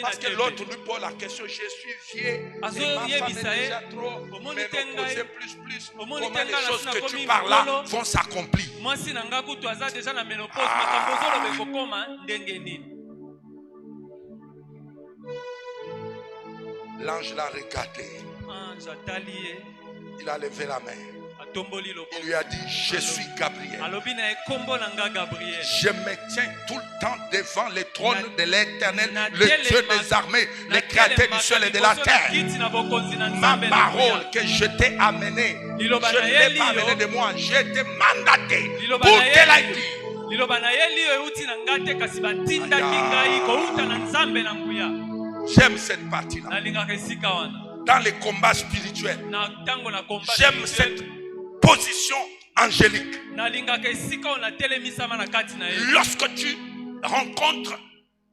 Parce que l'autre lui pose la question: je suis vieux, et ma femme est déjà trop, mais reposer plus. Comment les choses que tu parles là vont s'accomplir? L'ange l'a regardé. Il a levé la main. Il lui a dit: je suis Gabriel. Je me tiens tout le temps devant le trône de l'Éternel, le Dieu des armées, le créateur du ciel et de la terre. Ma parole que je t'ai amenée, je ne l'ai pas amenée de moi, je t'ai mandaté pour te la dire. J'aime cette partie-là. Dans les combats spirituels, j'aime cette position angélique. Lorsque tu rencontres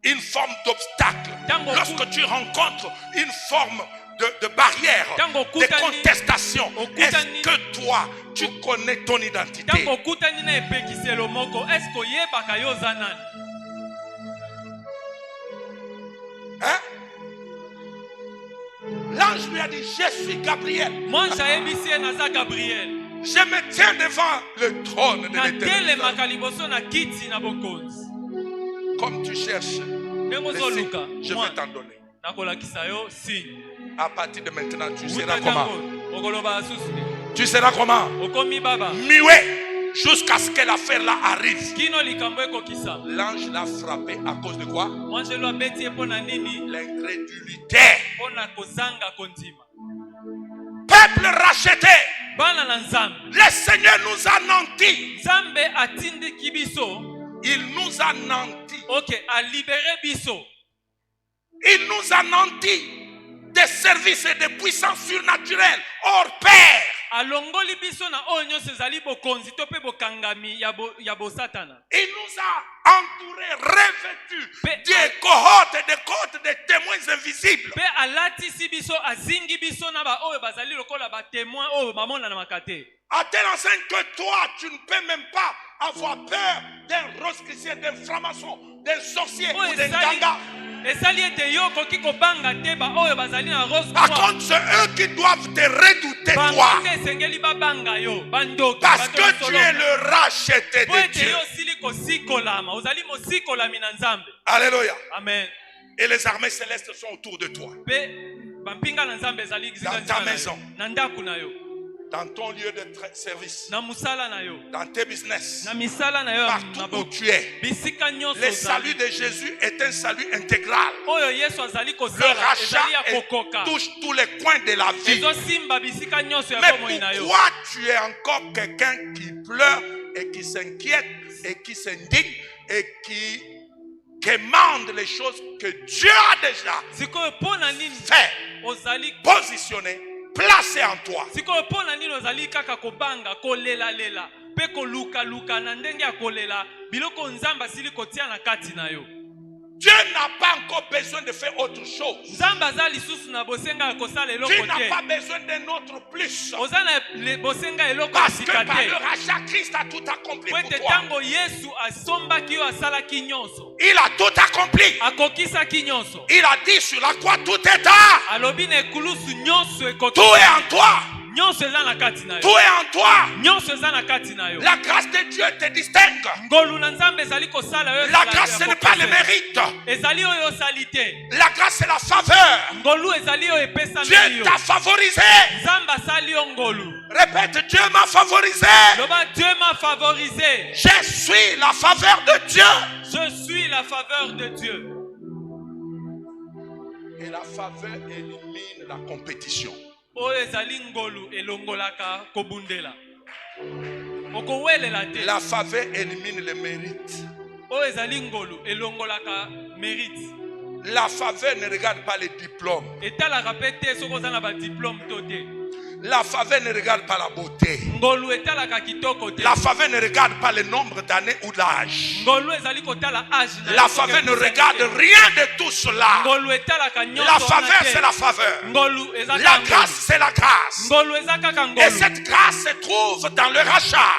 une forme d'obstacle, lorsque tu rencontres une forme de barrière, de contestation, est-ce que toi, tu connais ton identité? Hein? L'ange lui a dit: je suis Gabriel. Je me tiens devant le trône de l'Éternel. Comme tu cherches les signes, je vais t'en donner. À partir de maintenant, tu seras comment? Tu seras comment? Muet jusqu'à ce que l'affaire là arrive. L'ange l'a frappé à cause de quoi? L'incrédulité. Peuple racheté. Le Seigneur nous a nanti. Il nous a nanti. Il nous a nanti des services et des puissances surnaturelles hors pair. Il nous a entourés, revêtus des cohortes et des côtes de témoins invisibles. À telle enseigne que toi, tu ne peux même pas avoir peur d'un rosicrucier, d'un franc-maçon, d'un sorcier ou d'un ganga. Par contre, c'est eux qui doivent te redouter, toi. Parce que tu es le racheté de Dieu. Alléluia. Amen. Et les armées célestes sont autour de toi. Dans ta maison. Dans ton lieu de service, dans tes business, partout où tu es, le salut de Jésus est un salut intégral. Le rachat touche tous les coins de la vie. Mais pourquoi tu es encore quelqu'un qui pleure et qui s'inquiète et qui s'indigne et qui demande les choses que Dieu a déjà fait, positionné, placé en toi? Dieu n'a pas encore besoin de faire autre chose. Tu n'as pas besoin d'un autre plus. Parce que par le rachat, Christ a tout accompli pour toi. Il a tout accompli. Il a dit sur la croix, tout est là. Tout est en toi. Tout est en toi. La grâce de Dieu te distingue. La grâce, ce n'est pas le mérite. La grâce, c'est la faveur. Dieu t'a favorisé. Répète, Dieu m'a favorisé. Je suis la faveur de Dieu. Je suis la faveur de Dieu. Et la faveur élimine la compétition. La faveur élimine le mérite. La faveur ne regarde pas les diplômes. La faveur ne regarde pas la beauté. La faveur ne regarde pas le nombre d'années ou l'âge. La faveur ne regarde rien de tout cela. La faveur, c'est la faveur. La grâce, c'est la grâce. Et cette grâce se trouve dans le rachat.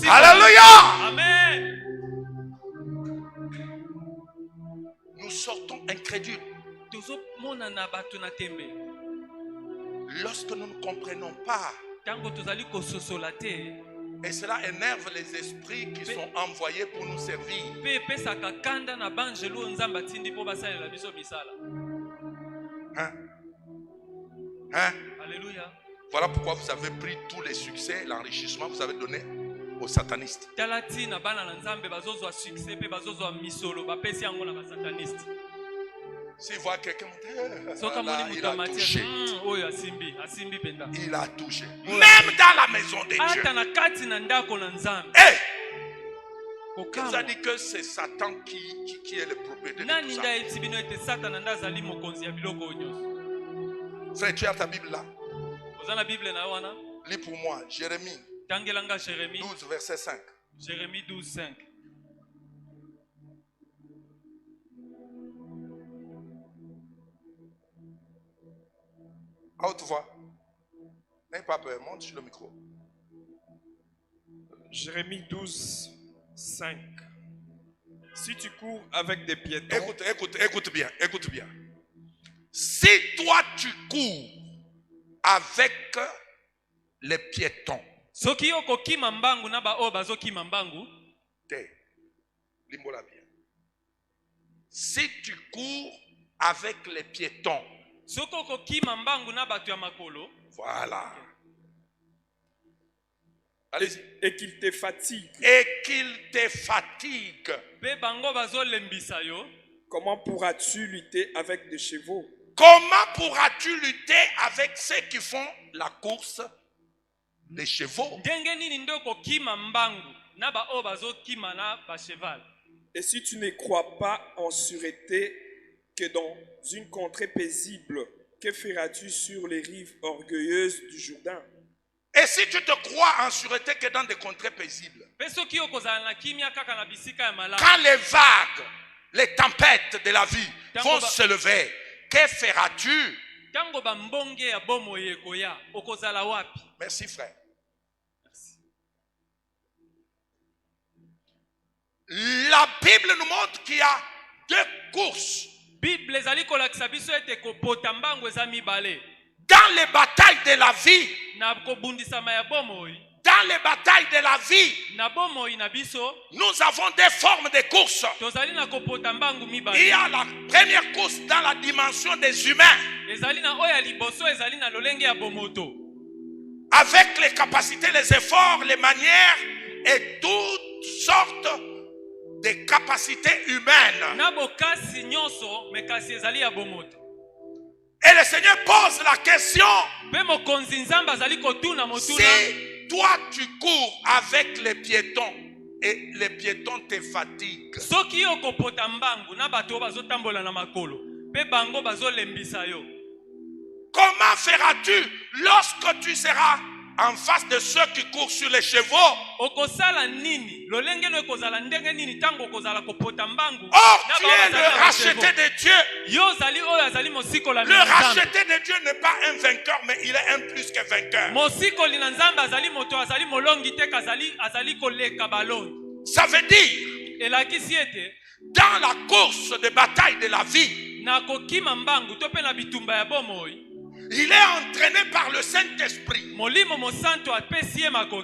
Alléluia. Amen. Nous sortons incrédules. Lorsque nous ne comprenons pas, et cela énerve les esprits qui sont envoyés pour nous servir. Hein? Alléluia. Voilà pourquoi vous avez pris tous les succès, l'enrichissement, vous avez donné aux satanistes. Si vous voyez quelqu'un, il a touché. Il a touché. Même dans la maison de Dieu. Qui vous a dit que c'est Satan qui est le propriétaire de tout ça? Frère, tu as ta Bible là? Lis pour moi Jérémie 12, verset 5. Jérémie 12, 5. À haute voix. N'ayez pas peur, monte sur le micro. Jérémie 12, 5. Si tu cours avec des piétons. Écoute bien. Si toi tu cours avec les piétons. Soki okokima mbangu na ba o bazokima mbangu. Te. Limbola bien. Si tu cours avec les piétons. Soko okokima mbangu na batu ya makolo. Voilà. Allez-y. Et qu'il te fatigue. Et qu'il te fatigue. Pe bango bazolembisa yo. Comment pourras-tu lutter avec des chevaux? Comment pourras-tu lutter avec ceux qui font la course des chevaux? Et si tu ne crois pas en sûreté que dans une contrée paisible, que feras-tu sur les rives orgueilleuses du Jourdain? Et si tu te crois en sûreté que dans des contrées paisibles, quand les vagues, les tempêtes de la vie vont se lever, que feras-tu? Merci frère. La Bible nous montre qu'il y a deux courses. Dans les batailles de la vie, dans les batailles de la vie, nous avons des formes de courses. Il y a la première course dans la dimension des humains, avec les capacités, les efforts, les manières et toutes sortes de capacités humaines. Et le Seigneur pose la question: si toi tu cours avec les piétons et les piétons te fatiguent, comment feras-tu lorsque tu seras en face de ceux qui courent sur les chevaux? Or, tu es le racheté de Dieu. Le racheté de Dieu n'est pas un vainqueur, mais il est un plus que vainqueur. Ça veut dire, dans la course de bataille de la vie, il est entraîné par le Saint-Esprit.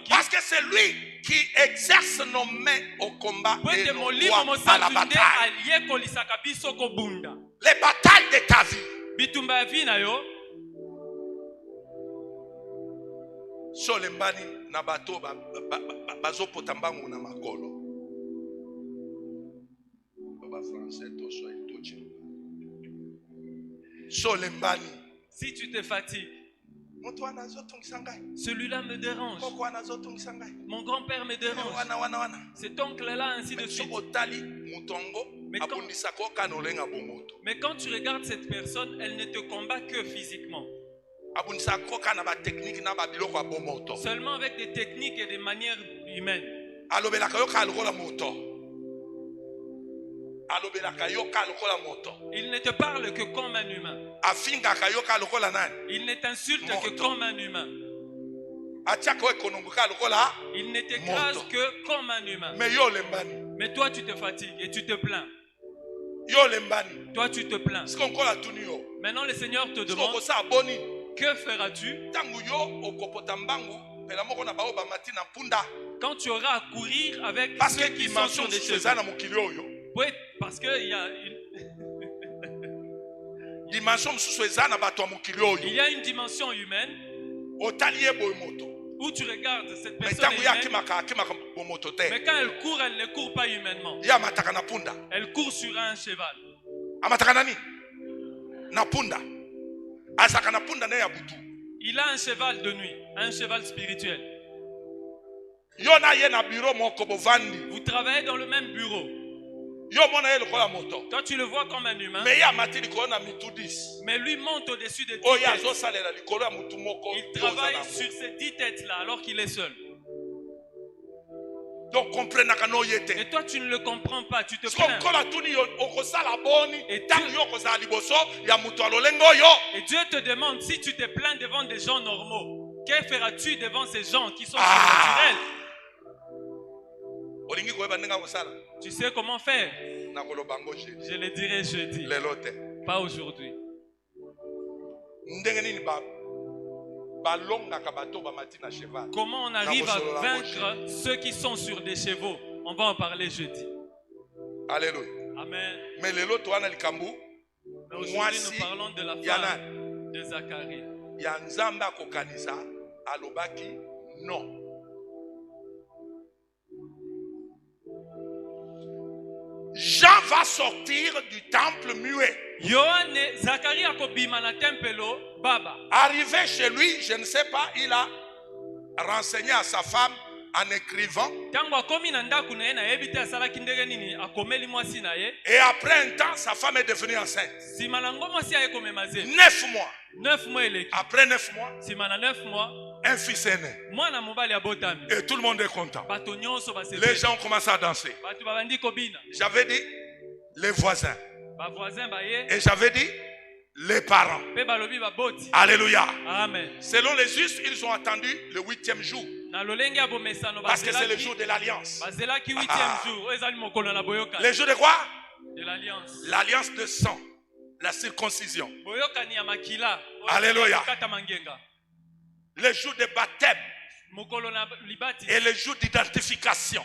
Parce que c'est lui qui exerce nos mains au combat et nos doigts à la bataille. Les batailles de ta vie. Solembani na bato bazopota mbangu na makolo. Baba français to soit tochi. Solembani. Si tu te fatigues, celui-là me dérange. Mon grand-père me dérange. Cet oncle-là, ainsi de suite. Mais quand tu regardes cette personne, elle ne te combat que physiquement. Seulement avec des techniques et des manières humaines. Il ne te parle que comme un humain. Il ne t'insulte que comme un humain. Il ne t'écrase que comme un humain. Mais toi tu te fatigues et tu te plains. Toi tu te plains. Maintenant le Seigneur te demande: que feras-tu quand tu auras à courir avec ceux qui sont sur des chevaux? Oui, parce qu'il y a il y a une dimension humaine où tu regardes cette personne humaine, mais quand elle court, elle ne court pas humainement. Elle court sur un cheval. Il a un cheval de nuit, un cheval spirituel. Vous travaillez dans le même bureau. Toi tu le vois comme un humain, mais lui monte au-dessus de 10 têtes. Il travaille sur ces 10 têtes là alors qu'il est seul. Et toi tu ne le comprends pas, tu te plains. Et Dieu te demande: si tu te plains devant des gens normaux, que feras-tu devant ces gens qui sont surnaturels? Tu sais comment faire? Je le dirai jeudi, pas aujourd'hui. Comment on arrive à vaincre ceux qui sont sur des chevaux? On va en parler jeudi. Alléluia. Amen. Mais aujourd'hui, nous parlons de la femme de Zacharie. Non. Jean va sortir du temple muet. Arrivé chez lui, je ne sais pas, il a renseigné à sa femme en écrivant. Et après un temps, sa femme est devenue enceinte. 9 mois. Après 9 mois, un fils est né. Et tout le monde est content. Les gens ont commencé à danser. J'avais dit les voisins. Et j'avais dit les parents. Alléluia. Amen. Selon les justes, ils ont attendu le 8e jour. Parce que c'est le jour de l'alliance. Le jour de quoi? De l'alliance. L'alliance de sang. La circoncision. Alléluia. Le jour de baptême. Et le jour d'identification.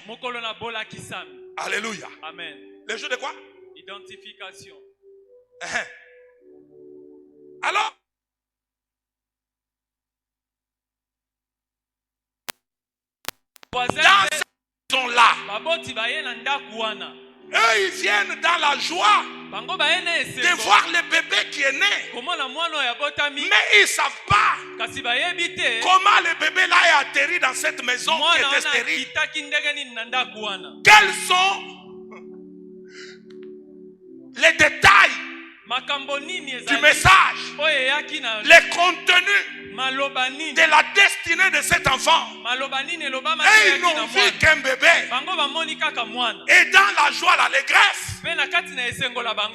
Alléluia. Amen. Le jour de quoi? Identification. Alors, dans cette maison-là, eux, ils viennent dans la joie de voir le bébé qui est né. Mais ils ne savent pas comment le bébé là est atterri dans cette maison qui était stérile. Quels sont les détails du message, les contenus de la destinée de cet enfant? Et ils n'ont vu qu'un bébé. Et dans la joie, l'allégresse,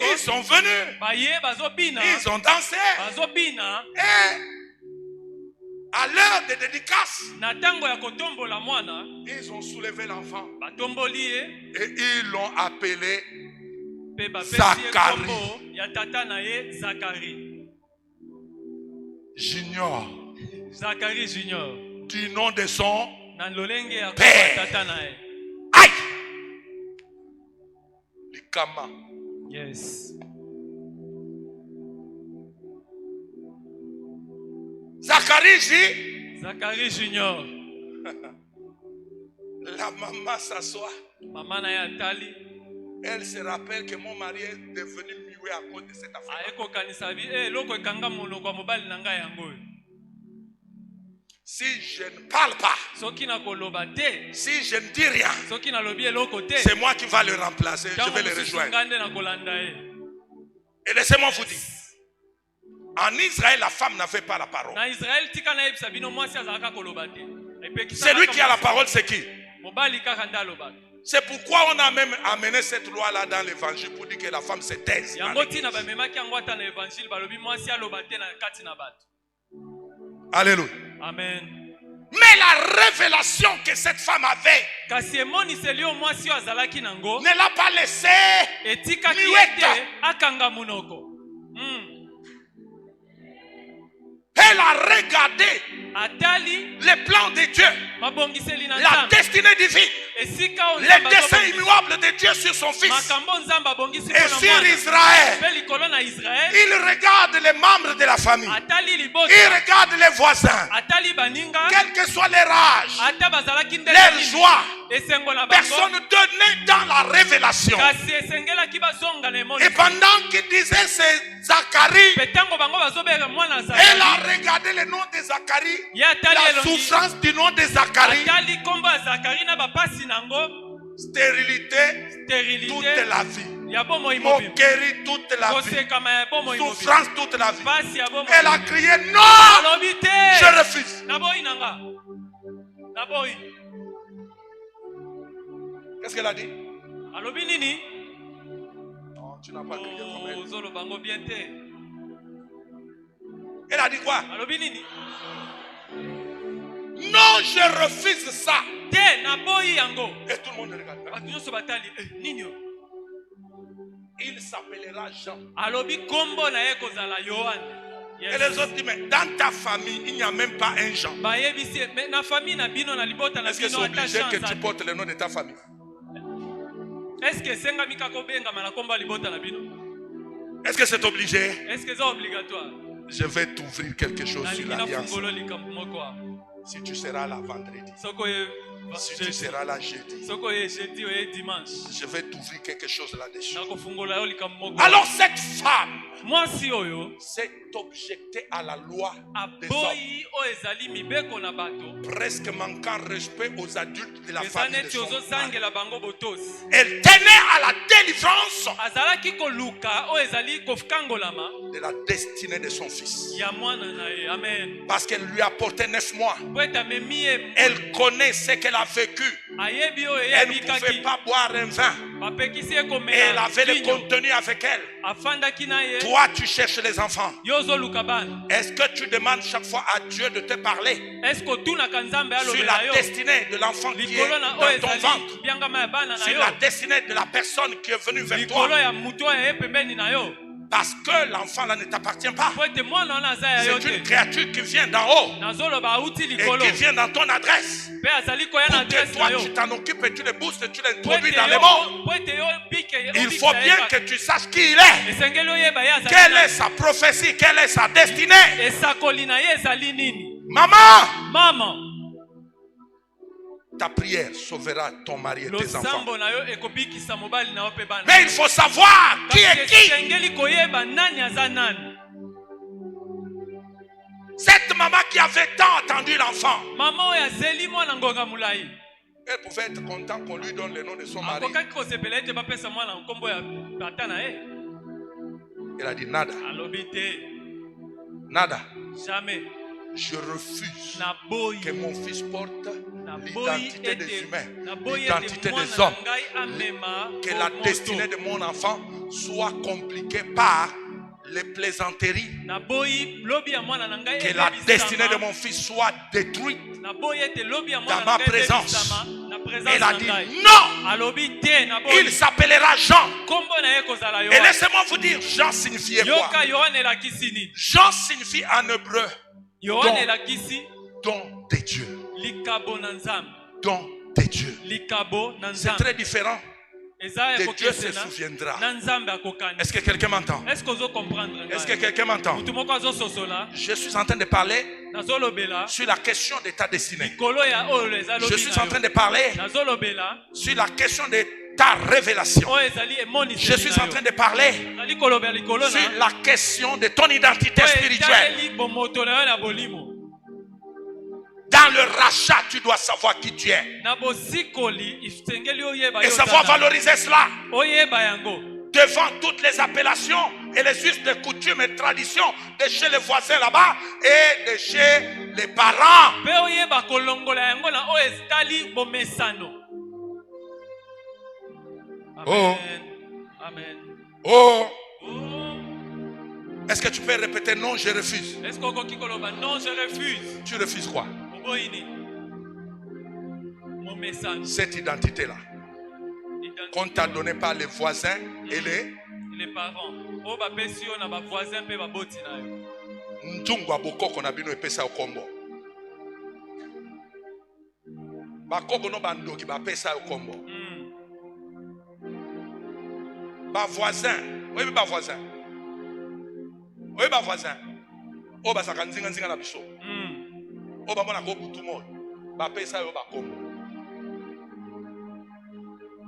ils sont venus. Ils ont dansé. Et à l'heure de dédicace, ils ont soulevé l'enfant. Et ils l'ont appelé Zacharie Junior. Zacharie Junior. Du nom de son père. Aïe! Likama. Yes. Zacharie Junior. La maman s'assoit. Maman na yatali. Elle se rappelle que mon mari est devenu muet à cause de cette affaire. Si je ne parle pas, si je ne dis rien, c'est moi qui vais le remplacer. Je vais le rejoindre. Et laissez-moi vous dire, en Israël, la femme n'avait pas la parole. Celui qui a la parole, c'est qui? C'est pourquoi on a même amené cette loi-là dans l'évangile pour dire que la femme se taise. Alléluia. Amen. Mais la révélation que cette femme avait ne l'a pas laissée muette. Elle a regardé les plans de Dieu, la destinée divine, les desseins immuables de Dieu sur son fils et sur Israël. Il regarde les membres de la famille, il regarde les voisins, quel que soit leur âge, leur joie. Personne ne donnait dans la révélation. Et pendant qu'il disait c'est Zacharie, elle a regardé le nom de Zacharie, la souffrance du nom de Zacharie, stérilité toute la vie, moquerie toute la vie, souffrance toute la vie. Elle a crié non, je refuse. Qu'est-ce qu'elle a dit? Non, tu n'as pas crié comme elle. Elle a dit quoi? Non, je refuse ça. Et tout le monde regarde. Il s'appellera Jean. Et les autres disent, mais dans ta famille, il n'y a même pas un Jean. Est-ce que c'est obligé que tu portes le nom de ta famille? Est-ce que c'est obligé? Est-ce que c'est obligatoire? Je vais t'ouvrir quelque chose sur l'alliance. Si tu seras là vendredi, si tu seras là jeudi, je vais t'ouvrir quelque chose là-dessus. Alors cette femme s'est objectée à la loi des hommes, presque manquant respect aux adultes de la famille de son mari. Elle tenait à la délivrance de la destinée de son fils, parce qu'elle lui apportait 9 mois. Elle connaît ce qu'elle a vécu. Elle ne pouvait pas boire un vin. Et elle avait le contenu avec elle. Toi, tu cherches les enfants. Est-ce que tu demandes chaque fois à Dieu de te parler sur la destinée de l'enfant qui est dans ton ventre, sur la destinée de la personne qui est venue vers toi? Parce que l'enfant là ne t'appartient pas. C'est une créature qui vient d'en haut et qui vient dans ton adresse. Pour que toi tu t'en occupes et tu le boostes et tu l'introduis dans le monde. Il faut bien que tu saches qui il est. Quelle est sa prophétie, quelle est sa destinée. Maman, ta prière sauvera ton mari et tes enfants. Mais il faut savoir qui est qui. Cette maman qui avait tant attendu l'enfant, elle pouvait être contente qu'on lui donne le nom de son mari. Elle a dit nada. Nada. Jamais. Je refuse que mon fils porte l'identité des humains, l'identité des hommes, que la destinée de mon enfant soit compliquée par les plaisanteries, que la destinée de mon fils soit détruite dans ma présence. Elle a dit non, il s'appellera Jean. Et laissez-moi vous dire, Jean signifiait quoi? Jean signifie en hébreu don de Dieu. Don de Dieu. C'est très différent de Dieu se souviendra. Est-ce que quelqu'un m'entend? Est-ce que quelqu'un m'entend? Je suis en train de parler sur la question de ta destinée. Je suis en train de parler sur la question de ta révélation. Je suis en train de parler sur la question de ton identité spirituelle. Dans le rachat, tu dois savoir qui tu es. Et savoir valoriser cela. Devant toutes les appellations et les us de coutumes et traditions de chez les voisins là-bas et de chez les parents. Oh. Amen. Oh. Est-ce que tu peux répéter non, je refuse? Non, je refuse. Tu refuses quoi? Cette identité-là qu'on t'a donnée par les voisins et les parents. Ndungwa bokoko na bino epesa okombo. Bakoko no bandoki bapesa okombo. Ba voisin, oui ba voisin. Oui ba voisin. O ba sakanzinga nzinga na biso. O ba mona ko butumo. Ba pesa yo ba kombo.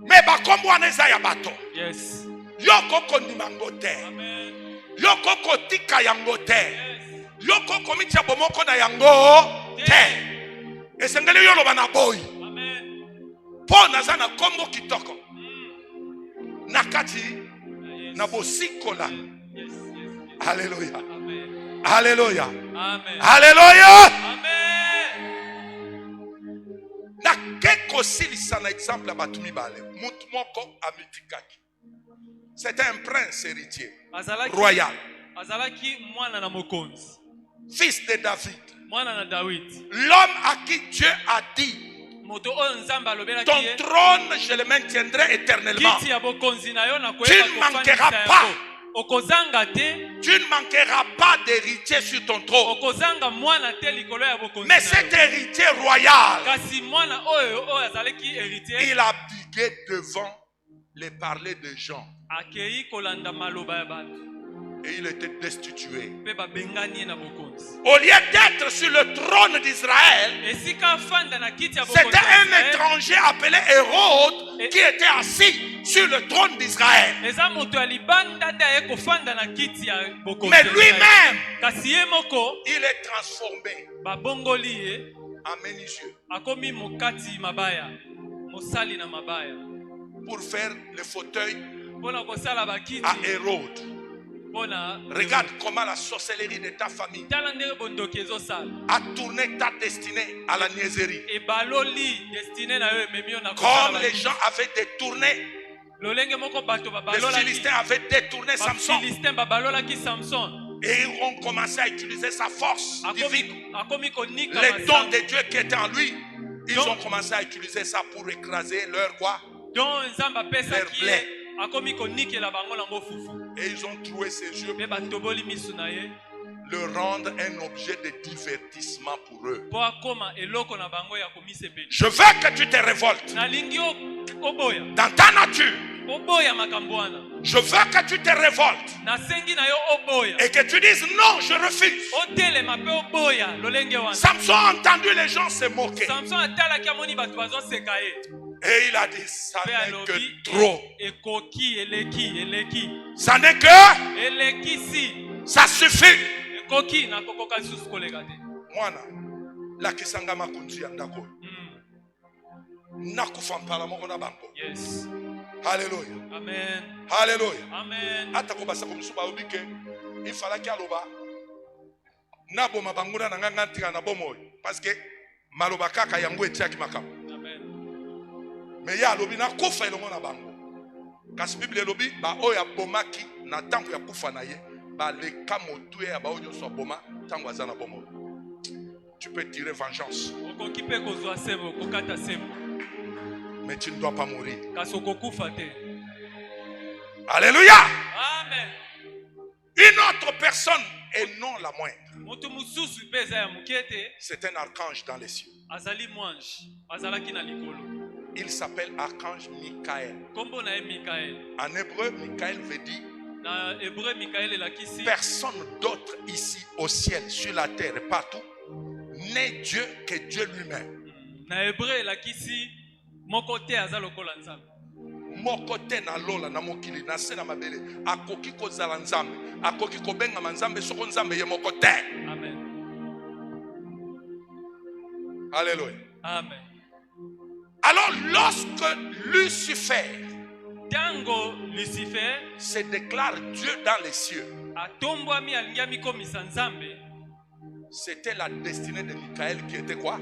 Mais ba kombo aneza ya bato. Yes. Yoko kondima ngote. Amen. Yoko kotika yango te. Yoko komitia bomoko na yango te. Esengeli yo loba na boy. Amen. Po nazana kombo kitoko. Nakati na bosikola. Yes. Alléluia. Amen. Alléluia. Amen. Alléluia. Amen. Na keko silisa na exemple batumi bale. Mutu moko amitikaki. C'était un prince héritier royal. Fils de David. L'homme à qui Dieu a dit ton trône je le maintiendrai éternellement. Tu ne manqueras pas Tu ne manqueras pas d'héritier sur ton trône. Mais cet héritier royal, il a abdiqué devant les parler de gens. Et il était destitué. Au lieu d'être sur le trône d'Israël, c'était un étranger appelé Hérode qui était assis sur le trône d'Israël. Mais lui-même, il est transformé en menuisier pour faire le fauteuil à Hérode. Regarde comment la sorcellerie de ta famille a tourné ta destinée à la niaiserie. Comme les gens avaient détourné, les Philistins avaient détourné Samson. Et ils ont commencé à utiliser sa force divine. Les dons de Dieu qui étaient en lui, ils ont commencé à utiliser ça pour écraser leur quoi? Leur blé. Et ils ont trouvé ses yeux pour le rendre un objet de divertissement pour eux. Je veux que tu te révoltes dans ta nature. Je veux que tu te révoltes et que tu dises non, je refuse. Samson a entendu les gens se moquer. Et il a dit, ça n'est que trop. Ça n'est que, ça suffit. Mwana, la kisanga makunzi andako. Nakufa mpala moko na bango. Yes. Alléluia. Amen. Alléluia. Amen. Atakobasa komsuba obike, il fallait qu'il aloba. Nabo mabanguna na ngantika na bomoy parce que maloba kaka yango etiaki makamo. Mais ya lobi na kufa elongo na bango. Kasi Bible lobi ba oya bomaki na tango ya kufa na ye ba le kamotu ya ba onyo so boma tango azana bomo. Tu peux tirer vengeance. Mais tu ne dois pas mourir. Alléluia. Amen. Une autre personne et non la moindre. C'est un archange dans les cieux. Il s'appelle archange Michael. En hébreu, Michael veut dire personne d'autre ici au ciel, sur la terre et partout n'est Dieu que Dieu lui-même. Mokote na lola na mokili na se na mabele akoki kozala nzambe akoki kobenga manzambe soko nzambe ye mokote. Amen. Alléluia. Amen. Alors lorsque Lucifer se déclare Dieu dans les cieux, c'était la destinée de Michael qui était quoi?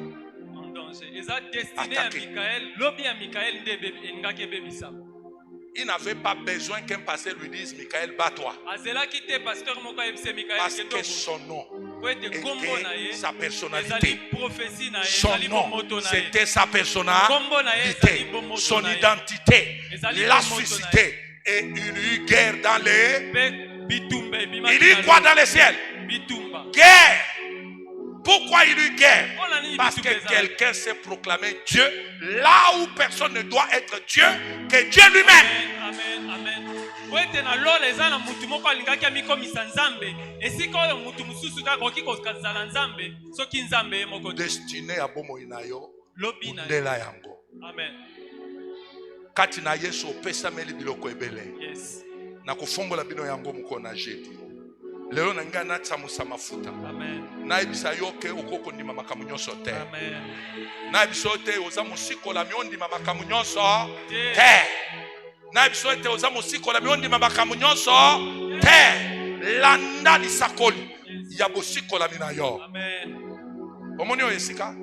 Attaqué. Il n'avait pas besoin qu'un pasteur lui dise Michael, bats-toi. Parce que son nom était sa personnalité. Son nom, c'était sa personnalité, son identité, la suscité. Et il eut guerre dans les... Il eut quoi dans les ciels? Guerre. Pourquoi il eut guerre? Parce que quelqu'un s'est proclamé Dieu là où personne ne doit être Dieu que Dieu lui-même. Amen, amen. Destiné à Bomoinayo, Undela Yango. Amen. Katina Yesu pesa meli biloko ebele. Yes. Na kufongola bino yango mukona jeti. Leo nanga natsamusa mafuta. Amen. Na ebisa yoke okoko ndima makamu nyonso te. Amen. Na ebisa te oza musikola myondima makamu nyonso te. Na ebisa te oza musikola myondima makamu nyonso te. Landa lisakoli ya bosikola mina yo. Amen. Omoni o esika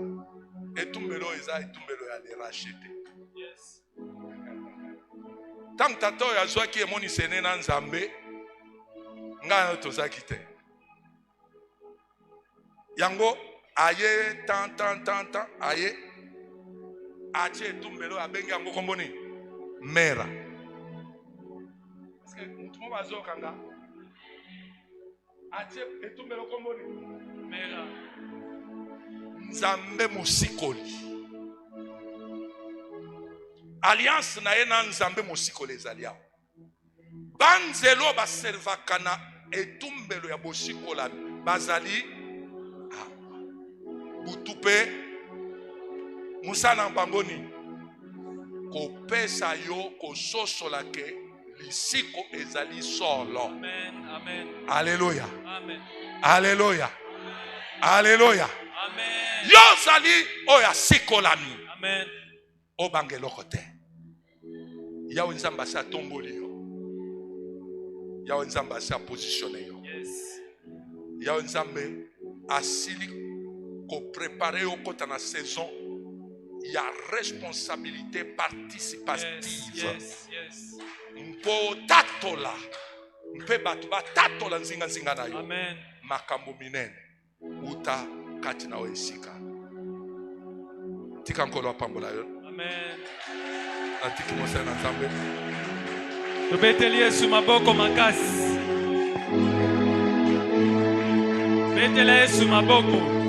etumbelo eza etumbelo ya le rachete. Yes. Tant tato ya zwaki emoni sene na nzambe nga tozaki te. Yango aye tan aye ache tumbelo abengi yango komboni mera. Parce que mutumo bazo kanga atie etumbelo komboni Mera. Nzambe mosikoli. Alliance na ye na Nzambe mosikoli ezali awa. Banzelo baservaka na etumbelo ya bosikola bazali butupe musana mbangoni kopesa yo kososola ke lisiko ezali solo. Amen. Amen. Alléluia. Amen. Alléluia. Alléluia. Amen. Yo zali oya sikolami. Amen. Obangeloko te. Yawe Nzambe asa tomboli yo. Yawe Nzambe asa positionné yo. Yes. Yawe Nzambe asili ko préparer yo kota na saison. Il y a responsabilité participative. Yes. Yes. Mpo tatola. Mpe batu ba tatola nzinga na yo. Amen. Makambo minene. Uta kati na oesika. Tika nkolo apambola yo. Amen. Atiki mosana na Nzambe. Tobeteli Yesu maboko makasi. Betela Yesu maboko.